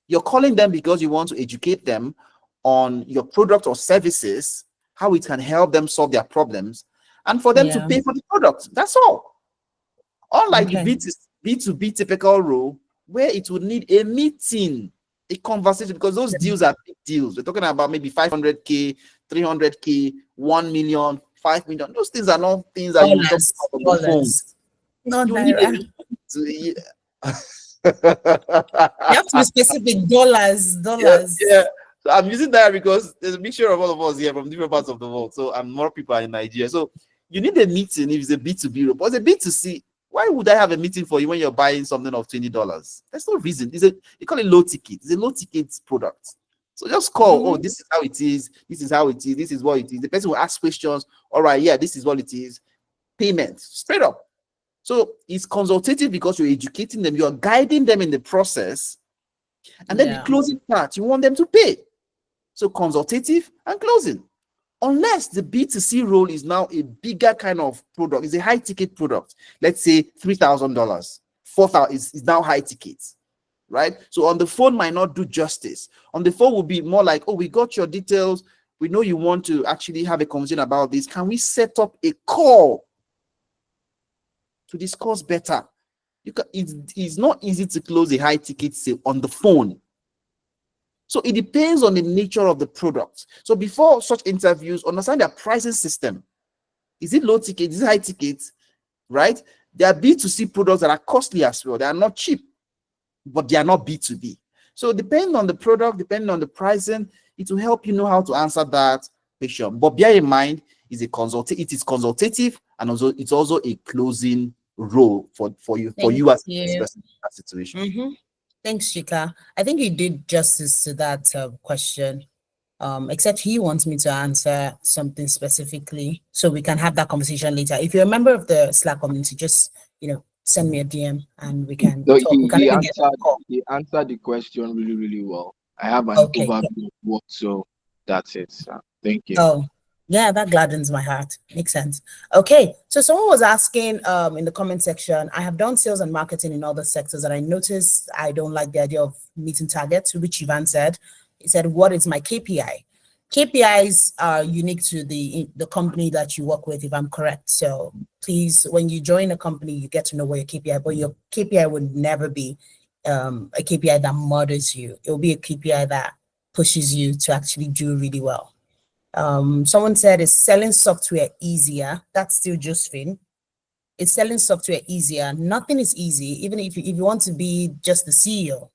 You're calling them because you want to educate them on your product or services, how it can help them solve their problems, and for them to pay for the product. That's all. Unlike the B2B typical role, where it would need a meeting, a conversation, because those deals are big deals. We're talking about maybe 500K, 300K, 1 million, 5 million. Those things are not things that you talk about on the phone. Not You need naira. a You have to be specific. Dollars. Yeah. So I'm using that because there's a mixture of all of us here from different parts of the world. So and more people are in Nigeria. So you need a meeting if it's a B2B role. But it's a B2C. Why would I have a meeting for you when you're buying something of $20? There's no reason. They call it low ticket. It's a low ticket product. So just call. Oh, this is how it is. This is how it is. This is what it is. The person will ask questions. All right, yeah, this is what it is. Payment straight up. So it's consultative because you're educating them, you're guiding them in the process, and then the closing part, you want them to pay. So consultative and closing. Unless the B2C role is now a bigger kind of product, it's a high ticket product. Let's say $3,000, $4,000 is now high tickets, right? So on the phone might not do justice. On the phone will be more like, oh, we got your details. We know you want to actually have a conversation about this. Can we set up a call to discuss better? It's not easy to close a high ticket sale on the phone. So it depends on the nature of the product. So before such interviews, understand their pricing system. Is it low ticket? Is it high ticket? Right? There are B2C products that are costly as well. They are not cheap, but they are not B2B. So depending on the product, depending on the pricing, it will help you know how to answer that question. But bear in mind, it is consultative, and also it's also a closing role for you as a person in that situation. Thanks, Chika. I think you did justice to that question. Except he wants me to answer something specifically, so we can have that conversation later. If you're a member of the Slack community, just send me a DM and we can No, talk. he answered the question really, really well. I have an Okay. overview of what, so that's it. Thank you. Oh, yeah, that gladdens my heart. Makes sense. Okay, so someone was asking in the comment section, I have done sales and marketing in other sectors, and I noticed I don't like the idea of meeting targets, which you've answered. He said, what is my KPI? KPIs are unique to the company that you work with, if I'm correct. So please, when you join a company, you get to know what your KPI, but your KPI would never be a KPI that murders you. It will be a KPI that pushes you to actually do really well. Someone said, is selling software easier? That's still Josephine. Is selling software easier? Nothing is easy. Even if you want to be just the CEO,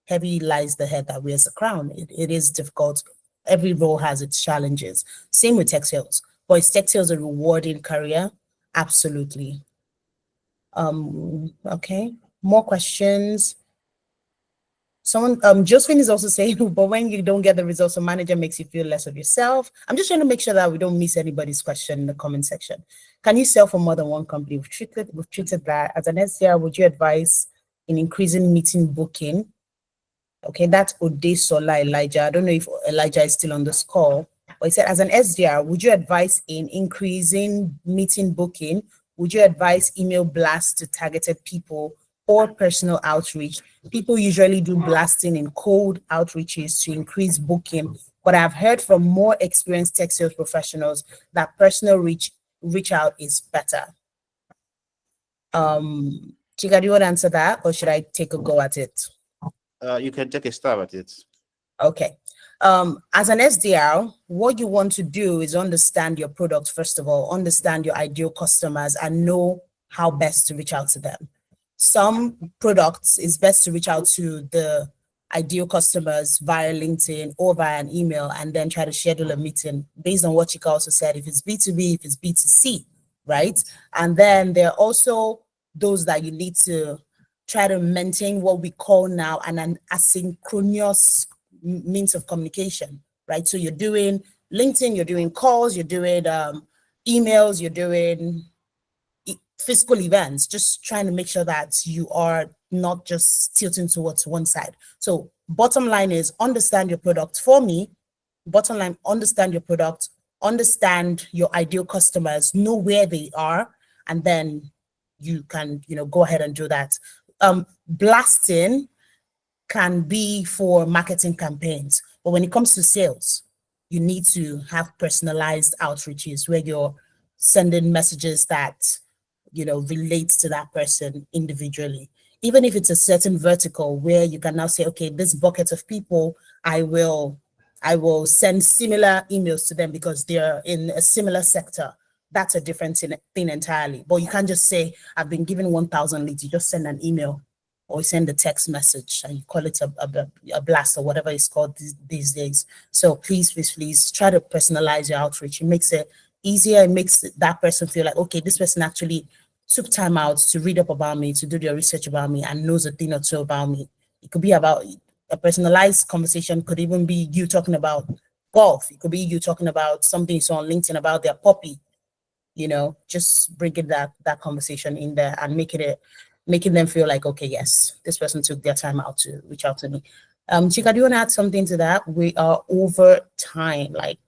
heavy lies the head that wears the crown. It is difficult. Every role has its challenges. Same with tech sales. But is tech sales a rewarding career? Absolutely. Okay, more questions. Someone, Josephine is also saying, but when you don't get the results, a manager makes you feel less of yourself. I'm just trying to make sure that we don't miss anybody's question in the comment section. Can you sell for more than one company? We've treated that. As an SDR, would you advise in increasing meeting booking. Okay, that's Odesola Elijah. I don't know if Elijah is still on this call, but he said, as an SDR, would you advise in increasing meeting booking? Would you advise email blasts to targeted people or personal outreach? People usually do blasting in cold outreaches to increase booking, but I've heard from more experienced tech sales professionals that personal reach out is better. Chika, do you want to answer that, or should I take a go at it? You can take a stab at it. Okay. As an SDR, what you want to do is understand your product, first of all, understand your ideal customers and know how best to reach out to them. Some products is best to reach out to the ideal customers via LinkedIn or via an email and then try to schedule a meeting based on what Chika also said, if it's B2B, if it's B2C, right? And then there are also those that you need to try to maintain what we call now an asynchronous means of communication, right? So you're doing LinkedIn, you're doing calls, you're doing emails, you're doing physical events, just trying to make sure that you are not just tilting towards one side. So bottom line is understand your product. For me, bottom line, understand your product, understand your ideal customers, know where they are, and then you can, go ahead and do that. Blasting can be for marketing campaigns, but when it comes to sales, you need to have personalized outreaches where you're sending messages that relates to that person individually. Even if it's a certain vertical where you can now say, okay, this bucket of people, I will send similar emails to them because they're in a similar sector. That's a different thing entirely. But you can't just say, I've been given 1,000 leads. You just send an email or send a text message and you call it a blast or whatever it's called these days. So please try to personalize your outreach. It makes it easier. It makes that person feel like, okay, this person actually took time out to read up about me, to do their research about me and knows a thing or two about me. It could be about a personalized conversation, could even be you talking about golf. It could be you talking about something you saw on LinkedIn about their puppy. Just bringing that conversation in there and making them feel like, okay, yes, this person took their time out to reach out to me. Chika, do you want to add something to that? We are over time, like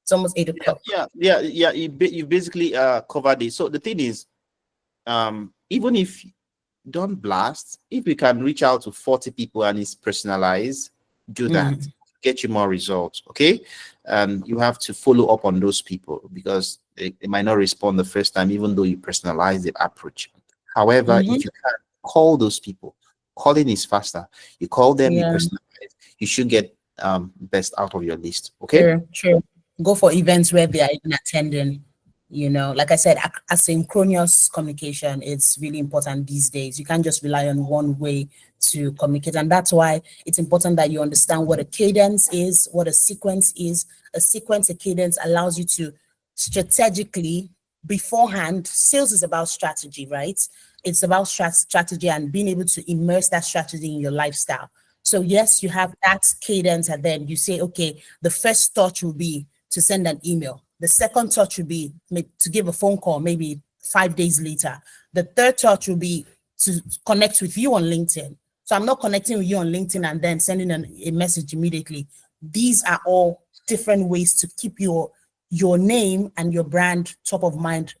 it's almost 8 o'clock. Yeah. You basically covered it. So the thing is, even if you don't blast, if you can reach out to 40 people and it's personalized, do that. Get you more results. Okay. You have to follow up on those people because they might not respond the first time, even though you personalize the approach. However, if you can call those people, calling is faster. You call them, you personalize, you should get best out of your list. Okay. Sure. Go for events where they are even attending. Like I said, asynchronous communication is really important these days. You can't just rely on one way to communicate. And that's why it's important that you understand what a cadence is, what a sequence is. A cadence allows you to strategically, beforehand, sales is about strategy, right? It's about strategy and being able to immerse that strategy in your lifestyle. So yes, you have that cadence and then you say, okay, the first touch will be to send an email. The second touch will be to give a phone call, maybe 5 days later. The third touch will be to connect with you on LinkedIn. So I'm not connecting with you on LinkedIn and then sending a message immediately. These are all different ways to keep your name and your brand top of mind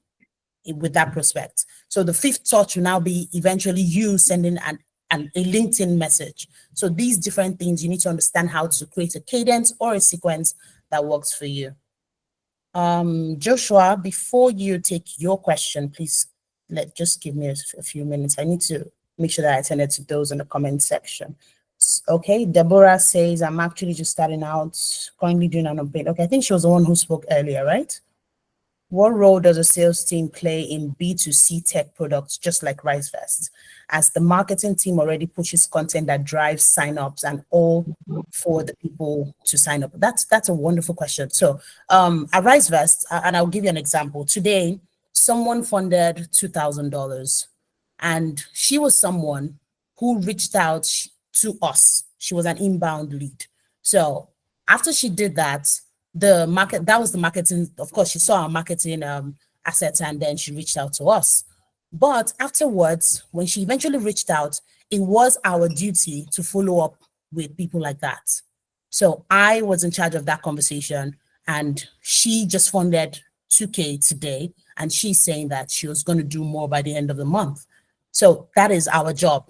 with that prospect. So the fifth touch will now be eventually you sending a LinkedIn message. So these different things, you need to understand how to create a cadence or a sequence that works for you. Joshua, before you take your question, please just give me a few minutes. I need to make sure that I attend to those in the comment section. Okay, Deborah says, I'm actually just starting out, currently doing an update. Okay, I think she was the one who spoke earlier, right? What role does a sales team play in B2C tech products, just like RiseVest, as the marketing team already pushes content that drives signups and all for the people to sign up? That's a wonderful question. So at RiseVest, and I'll give you an example. Today, someone funded $2,000 and she was someone who reached out to us. She was an inbound lead. So after she did that, that was the marketing. Of course, she saw our marketing assets and then she reached out to us. But afterwards, when she eventually reached out, it was our duty to follow up with people like that. So I was in charge of that conversation, and she just funded 2K today, and she's saying that she was going to do more by the end of the month. So that is our job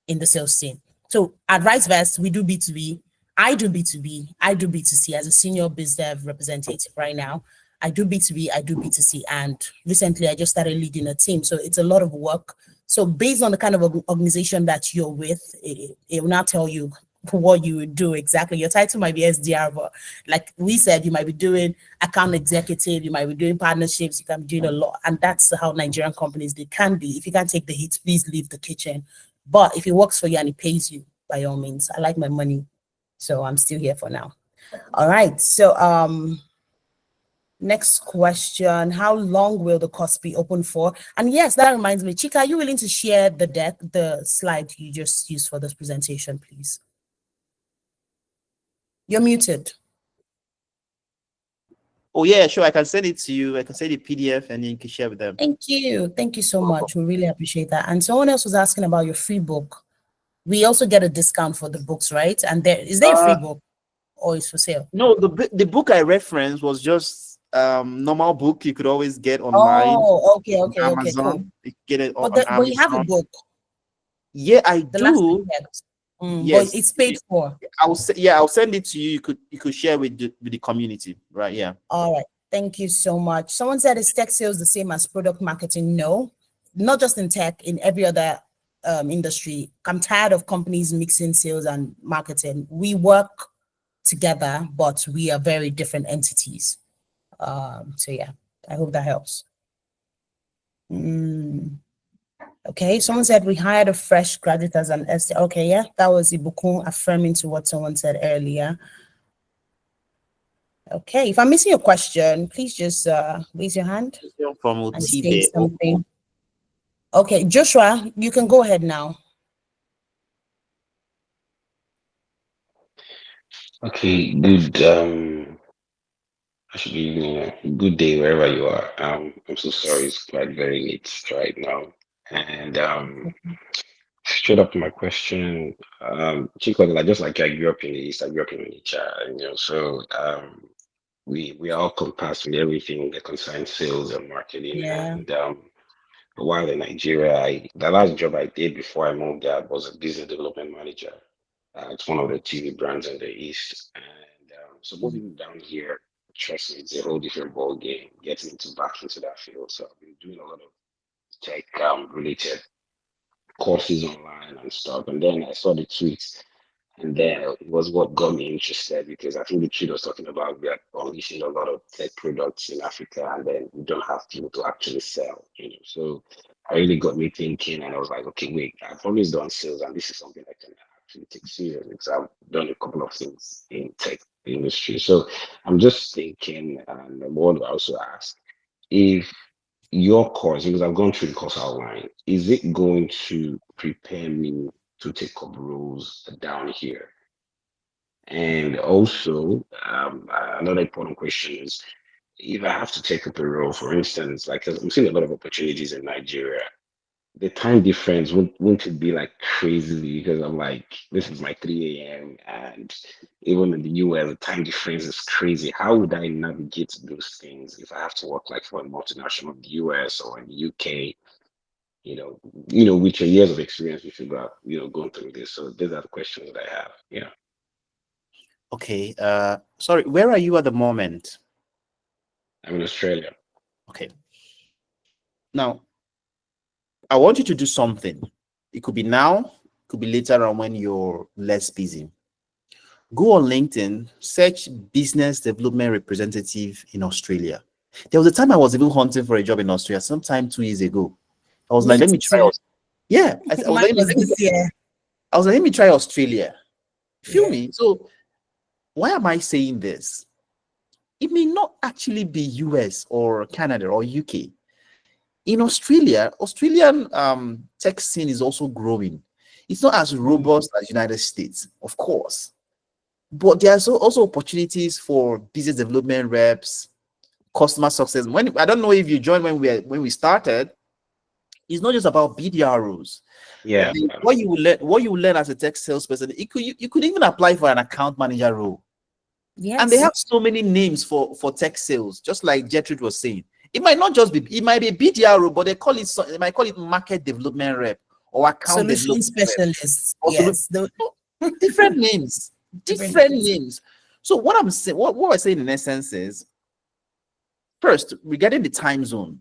in the sales team. So at RiceVest, we do B2B. I do B2B. I do B2C as a senior biz dev representative right now. I do B2B, I do B2C. And recently I just started leading a team. So it's a lot of work. So based on the kind of organization that you're with, it will not tell you what you would do exactly. Your title might be SDR, but like we said, you might be doing account executive, you might be doing partnerships, you can be doing a lot. And that's how Nigerian companies, they can be. If you can't take the heat, please leave the kitchen. But if it works for you and it pays you, by all means, I like my money. So I'm still here for now. All right. So next question, how long will the course be open for? And yes, that reminds me, Chika, are you willing to share the deck, the slide you just used for this presentation, please? You're muted. Oh yeah, sure. I can send it to you. I can send the PDF and you can share with them. Thank you. Thank you so much. We really appreciate that. And someone else was asking about your free book. We also get a discount for the books, right? And there a free book or is for sale? No, the book I referenced was just normal book you could always get online. Oh, okay, on okay, Amazon. cool. You can get it on But you have a Amazon. book. Yeah, I The last do. I checked. Yes, But it's paid for. I'll send it to you. You could share with the community, right? Yeah. All right. Thank you so much. Someone said, is tech sales the same as product marketing? No, not just in tech, in every other industry. I'm tired of companies mixing sales and marketing. We work together, but we are very different entities. So yeah, I hope that helps. Okay, someone said we hired a fresh graduate as an ST. Okay, yeah, that was Ibukun affirming to what someone said earlier. Okay, if I'm missing your question, please just raise your hand From and say Utibe. something. Okay, Joshua, you can go ahead now. Okay, good actually good day wherever you are. I'm so sorry, it's quite very late right now. And straight up to my question, Chico, like just like I grew up in the East, I grew up in Onitsha, so we are all compassed with everything that concerns sales and marketing. Yeah. And while in Nigeria, the last job I did before I moved there was a business development manager. It's one of the TV brands in the East. And so moving down here, trust me, it's a whole different ball game, getting into back into that field. So I've been doing a lot of tech related courses online and stuff. And then I saw the tweets, and then it was what got me interested because I think the tweet was talking about we are unleashing a lot of tech products in Africa, and then we don't have people to actually sell. So I really got me thinking, and I was like, okay, wait, I've always done sales, and this is something I can actually take seriously because I've done a couple of things in tech industry. So I'm just thinking, and I want to also ask if your course, because I've gone through the course outline, is it going to prepare me to take up roles down here? And also, another important question is if I have to take up a role, for instance, like 'cause I'm seeing a lot of opportunities in Nigeria, the time difference won't it be like crazy because I'm like, this is my 3 a.m. and even in the US, the time difference is crazy. How would I navigate those things if I have to work like for a multinational in the US or in the UK? With your years of experience, you should go, going through this. So these are the questions that I have. Yeah. Okay. Sorry, where are you at the moment? I'm in Australia. Okay. Now, I want you to do something. It could be now, could be later on when you're less busy. Go on LinkedIn, search business development representative in Australia. There was a time I was even hunting for a job in Australia, sometime 2 years ago. I was like, let me try. Yeah, I was like, let me try Australia. Feel me? So why am I saying this? It may not actually be US or Canada or UK. In Australia, Australian tech scene is also growing. It's not as robust as United States, of course, but there's also opportunities for business development reps, customer success. When I don't know if you joined when we started, It's not just about BDROs. Yeah. What you will learn as a tech salesperson, you could even apply for an account manager role. Yes. And they have so many names for tech sales, just like Gertrude was saying. It might not just be, it might be BDRO, but they might call it market development rep or account Solution development rep. specialists. Or Yes. different names. Different names. So what I'm saying, what we're saying in essence is, first, regarding the time zone,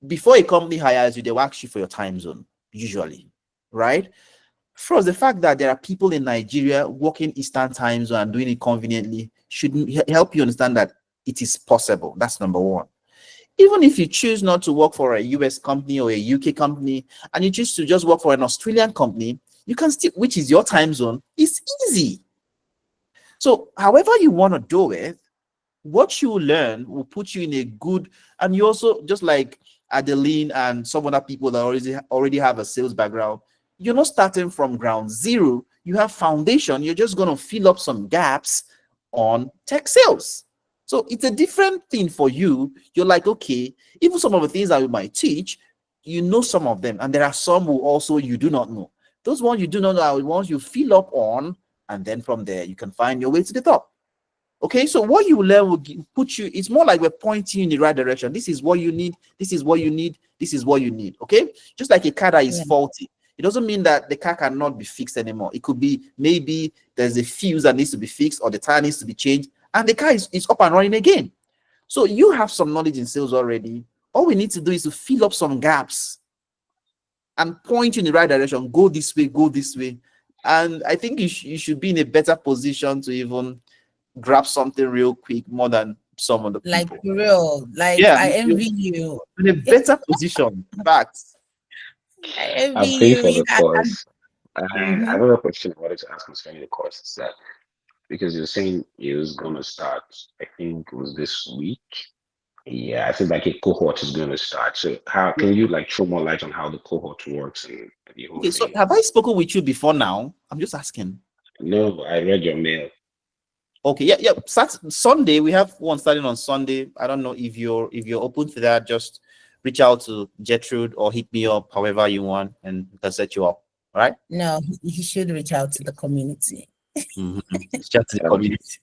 before a company hires you, they will ask you for your time zone, usually, right? First, the fact that there are people in Nigeria working Eastern time zone and doing it conveniently should help you understand that it is possible. That's number one. Even if you choose not to work for a US company or a UK company, and you choose to just work for an Australian company, you can still, which is your time zone, it's easy. So, however you want to do it, what you learn will put you in a good, and you also, just like Adeline and some other people that already have a sales background, you're not starting from ground zero. You have foundation. You're just going to fill up some gaps on tech sales. So it's a different thing for you. You're like, okay, even some of the things that we might teach, you know some of them, and there are some who also you do not know. Those ones you do not know are the ones you fill up on, and then from there you can find your way to the top. Okay, so what you learn will put you, it's more like we're pointing you in the right direction. This is what you need, this is what you need, this is what you need. Okay, just like a car that is faulty, it doesn't mean that the car cannot be fixed anymore. It could be maybe there's a fuse that needs to be fixed, or the tire needs to be changed, and the car is up and running again. So you have some knowledge in sales already. All we need to do is to fill up some gaps and point you in the right direction. Go this way, go this way. And I think you should be in a better position to even grab something real quick more than some of the Like people. for real. Like Yeah, I envy you. in a better position. Facts. I envy I'm paying you. for the Yeah. course. And Mhm. another question I wanted to ask concerning the course is that, because you're saying it was going to start, I think it was this week. Yeah, I think like a cohort is going to start. So how can you like throw more light on how the cohort works and the whole Okay, so thing? have I spoken with you before now? I'm just asking. No, I read your mail. Okay, yeah. Sunday, we have one starting on Sunday. I don't know if you're open to that. Just reach out to Gertrude or hit me up, however you want, and we can set you up. All right? No, he should reach out to the community. Reach out to the Okay. community.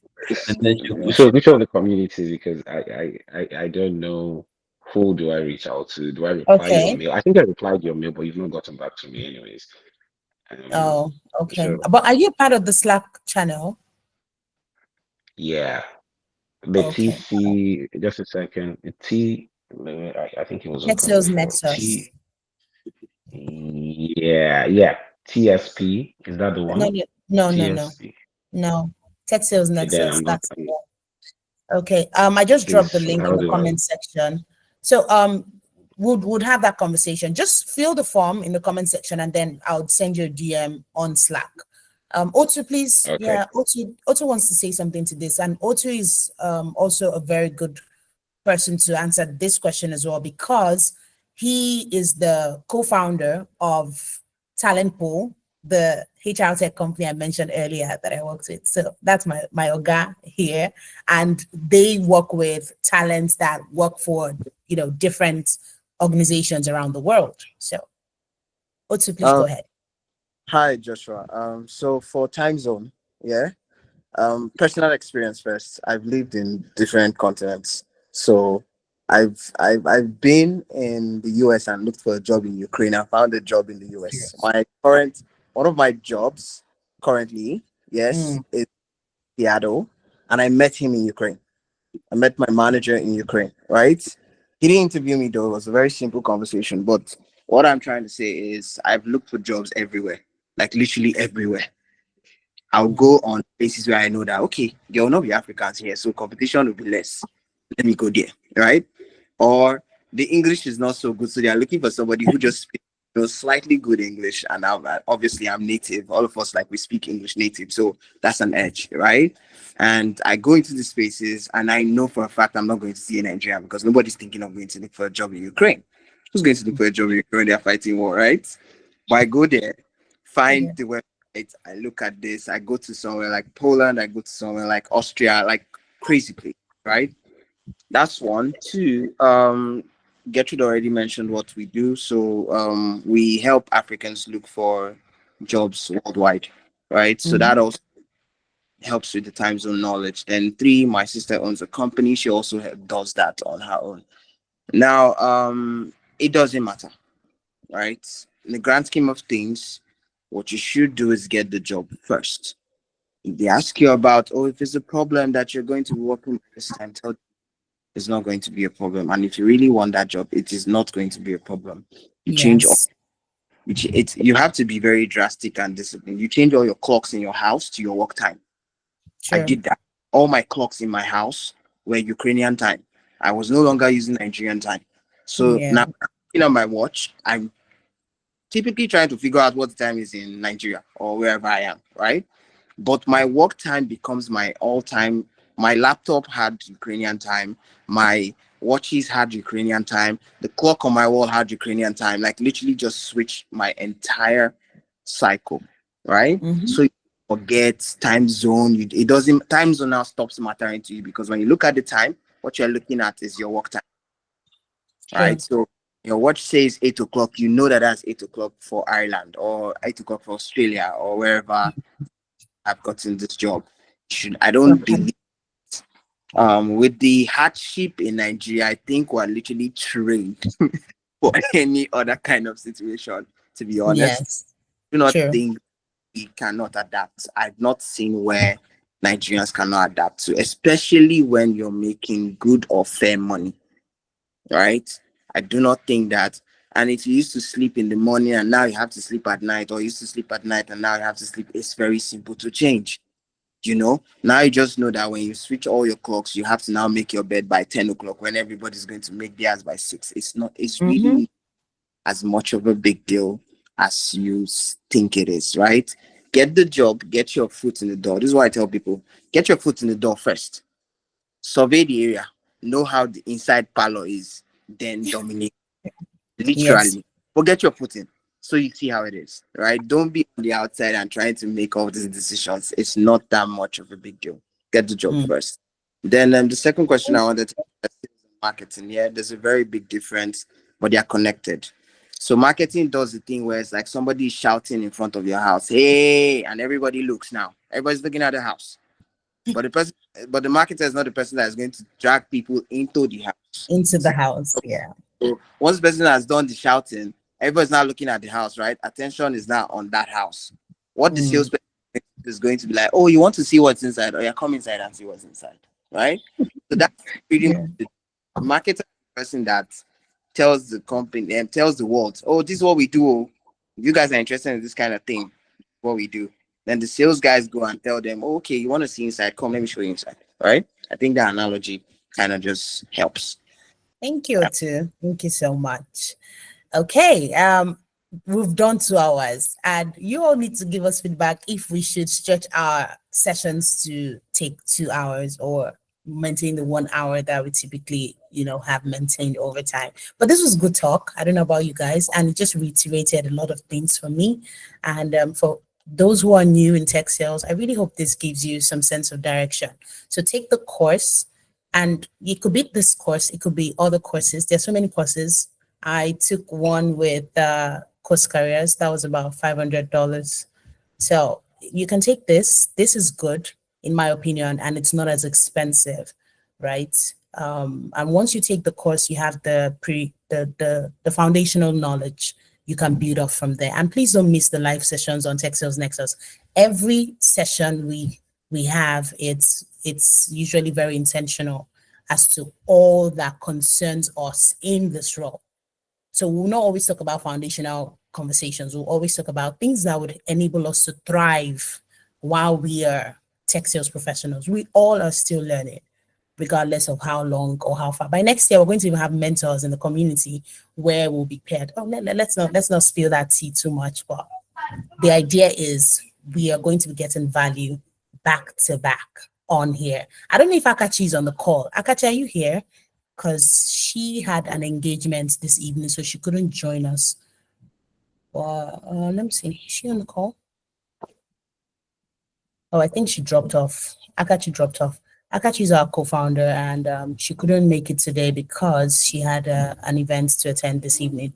And then she'll push you. Which of the communities? Because I don't know, who do I reach out to? Do I reply your Okay. mail? I think I replied your mail, but you've not gotten back to me anyways. Oh, okay. So But are you part of the Slack channel? yeah, the Okay. TC, just a second. The T, I think it was open Nexus before. Nexus. Yeah. TSP, is that the No, one? no. TSP. No. Tech Sales Okay, then Nexus. I'm not. That's the one. Okay. I just dropped the Please, link in how the do I? comment section. So would have that conversation. Just fill the form in the comment section, and then I'll send you a DM on Slack. Otu, please. Okay. Yeah, Otu wants to say something to this, and Otu is also a very good person to answer this question as well, because he is the co-founder of Talent Pool, the HR tech company I mentioned earlier that I worked with. So that's my Oga here, and they work with talents that work for different organizations around the world. So Otu, please go Um, ahead. Hi, Joshua. So for time zone, yeah. Personal experience first. I've lived in different continents, so I've been in the US and looked for a job in Ukraine. I found a job in the US. Yes. One of my jobs currently, yes, Mm. is Seattle, and I met him in Ukraine. I met my manager in Ukraine, right? He didn't interview me though. It was a very simple conversation. But what I'm trying to say is I've looked for jobs everywhere, like literally everywhere. I'll go on places where I know that okay, there will not be Africans here, so competition will be less. Let me go there, right? Or the English is not so good, so they are looking for somebody who just speaks slightly good English. And obviously I'm native. All of us we speak English native, so that's an edge, right? And I go into the spaces, and I know for a fact I'm not going to see a Nigerian because nobody's thinking of going to look for a job in Ukraine. Who's going to look for a job in Ukraine? They're fighting war, right? But I go there, find the website. I look at this. I go to somewhere like Poland. I go to somewhere like Austria, like crazy place, right? That's one. Two. Gertrude already mentioned what we do. So we help Africans look for jobs worldwide, right? So Mhm. that also helps with the time zone knowledge. Then three, my sister owns a company. She also does that on her own. Now, it doesn't matter, right? In the grand scheme of things, what you should do is get the job first. If they ask you about, oh, if it's a problem that you're going to be working this time, tell them it's not going to be a problem. And if you really want that job, it is not going to be a problem. You change all, Yes, you have to be very drastic and disciplined. You change all your clocks in your house to your work time. I true. did that. All my clocks in my house were Ukrainian time. I was no longer using Nigerian time. So Yeah. now, looking at my watch, I'm typically trying to figure out what the time is in Nigeria or wherever I am, right? But my work time becomes my all time. My laptop had Ukrainian time. My watches had Ukrainian time. The clock on my wall had Ukrainian time. Like literally just switch my entire cycle, right? Mm-hmm. So you forget time zone. It doesn't, time zone now stops mattering to you because when you look at the time, what you're looking at is your work time, True. right? So your watch says 8 o'clock, you know that that's 8 o'clock for Ireland or 8 o'clock for Australia or wherever I've gotten this job. I don't True. believe with the hardship in Nigeria, I think we're literally trained for any other kind of situation, to be honest. Yes, Do not true. think we cannot adapt. I've not seen where Nigerians cannot adapt to, especially when you're making good or fair money, right? I do not think that. And if you used to sleep in the morning and now you have to sleep at night, or you used to sleep at night and now you have to sleep, it's very simple to change. Now you just know that when you switch all your clocks, you have to now make your bed by 10 o'clock when everybody's going to make theirs by 6. It's really Mm-hmm. not as much of a big deal as you think it is, right? Get the job, get your foot in the door. This is why I tell people, get your foot in the door first. Survey the area, know how the inside parlor is, then dominate. Yes. Literally. Forget your foot in. So you see how it is, right? Don't be on the outside and trying to make all these decisions. It's not that much of a big deal. Get the job Mm. first. Then the second question I wanted to ask is marketing. Yeah, there's a very big difference, but they are connected. So marketing does the thing where it's like somebody is shouting in front of your house, hey, and everybody looks now. Everybody's looking at the house. But the person, but the marketer is not the person that is going to drag people into the house. Into the house. Yeah. So once the person has done the shouting, everybody's now looking at the house, right? Attention is now on that house. What the Mm. salesperson is going to be like, oh, you want to see what's inside? Oh, yeah, come inside and see what's inside, right? So that's pretty much Yeah. the marketer, is the person that tells the company and tells the world, oh, this is what we do. Oh. If you guys are interested in this kind of thing, what we do. Then the sales guys go and tell them, oh, okay, you want to see inside? Come, let me show you inside, right? I think that analogy kind of just helps. Thank you too. Thank you so much. Okay. We've done 2 hours, and you all need to give us feedback if we should stretch our sessions to take 2 hours or maintain the 1 hour that we typically, have maintained over time. But this was good talk. I don't know about you guys, and it just reiterated a lot of things for me. And for those who are new in tech sales, I really hope this gives you some sense of direction. So take the course, and it could be this course, it could be other courses. There's so many courses. I took one with Course Careers. That was about $500. So you can take this. This is good, in my opinion, and it's not as expensive, right? And once you take the course, you have the foundational knowledge. You can build up from there. And please don't miss the live sessions on Tech Sales Nexus. Every session we have, it's usually very intentional as to all that concerns us in this role. So we'll not always talk about foundational conversations. We'll always talk about things that would enable us to thrive while we are tech sales professionals. We all are still learning, regardless of how long or how far. By next year, we're going to even have mentors in the community where we'll be paired. Oh, let's not spill that tea too much, but the idea is we are going to be getting value back to back on here. I don't know if Akachi is on the call. Akachi, are you here? Because she had an engagement this evening, so she couldn't join us. Let me see. Is she on the call? Oh, I think she dropped off. Akachi dropped off. Akachi is our co-founder, and she couldn't make it today because she had an event to attend this evening.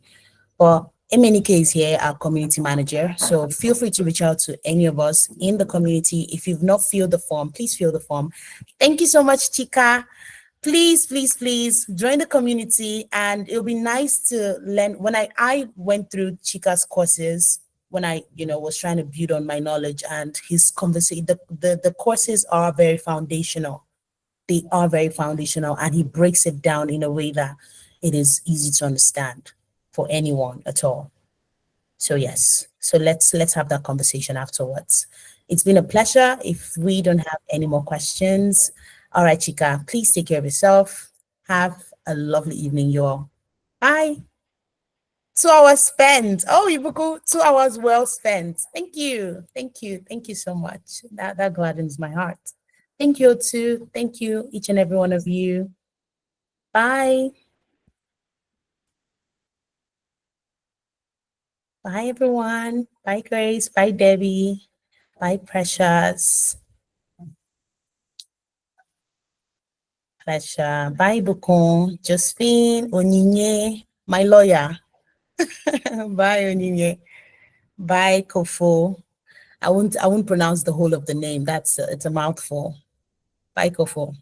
But Emenike is here, our community manager. So feel free to reach out to any of us in the community. If you've not filled the form, please fill the form. Thank you so much, Chika. Please, please, please join the community, and it'll be nice to learn. When I went through Chika's courses, when I was trying to build on my knowledge, and his conversation, the courses are very foundational. They are very foundational, and he breaks it down in a way that it is easy to understand for anyone at all. So yes, so let's have that conversation afterwards. It's been a pleasure. If we don't have any more questions, all right, Chika, please take care of yourself. Have a lovely evening, you all. Bye. 2 hours spent. Oh, Ibuku, 2 hours well spent. Thank you. Thank you. Thank you so much. That gladdens my heart. Thank you too. Thank you, each and every one of you. Bye. Bye, everyone. Bye, Grace. Bye, Debbie. Bye, Precious. Pleasure. Bye, Bukun. Josephine, Onyinye, my lawyer. Bye, Onyinye. Bye, Kofo. I won't pronounce the whole of the name. It's a mouthful. Bye, Kofo.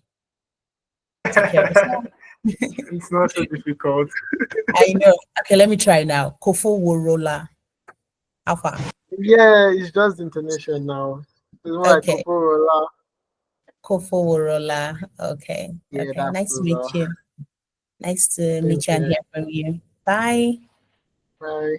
Take care of yourself. It's not so difficult. I know. Okay, let me try now. Kofo Worola. How far? Yeah, it's just intonation now. It's more Okay. like Koporola. Kofo Worola. Okay. Yeah, Okay. that's Nice to meet closer. you. Nice to Same meet you and here. hear from you. Bye. Bye.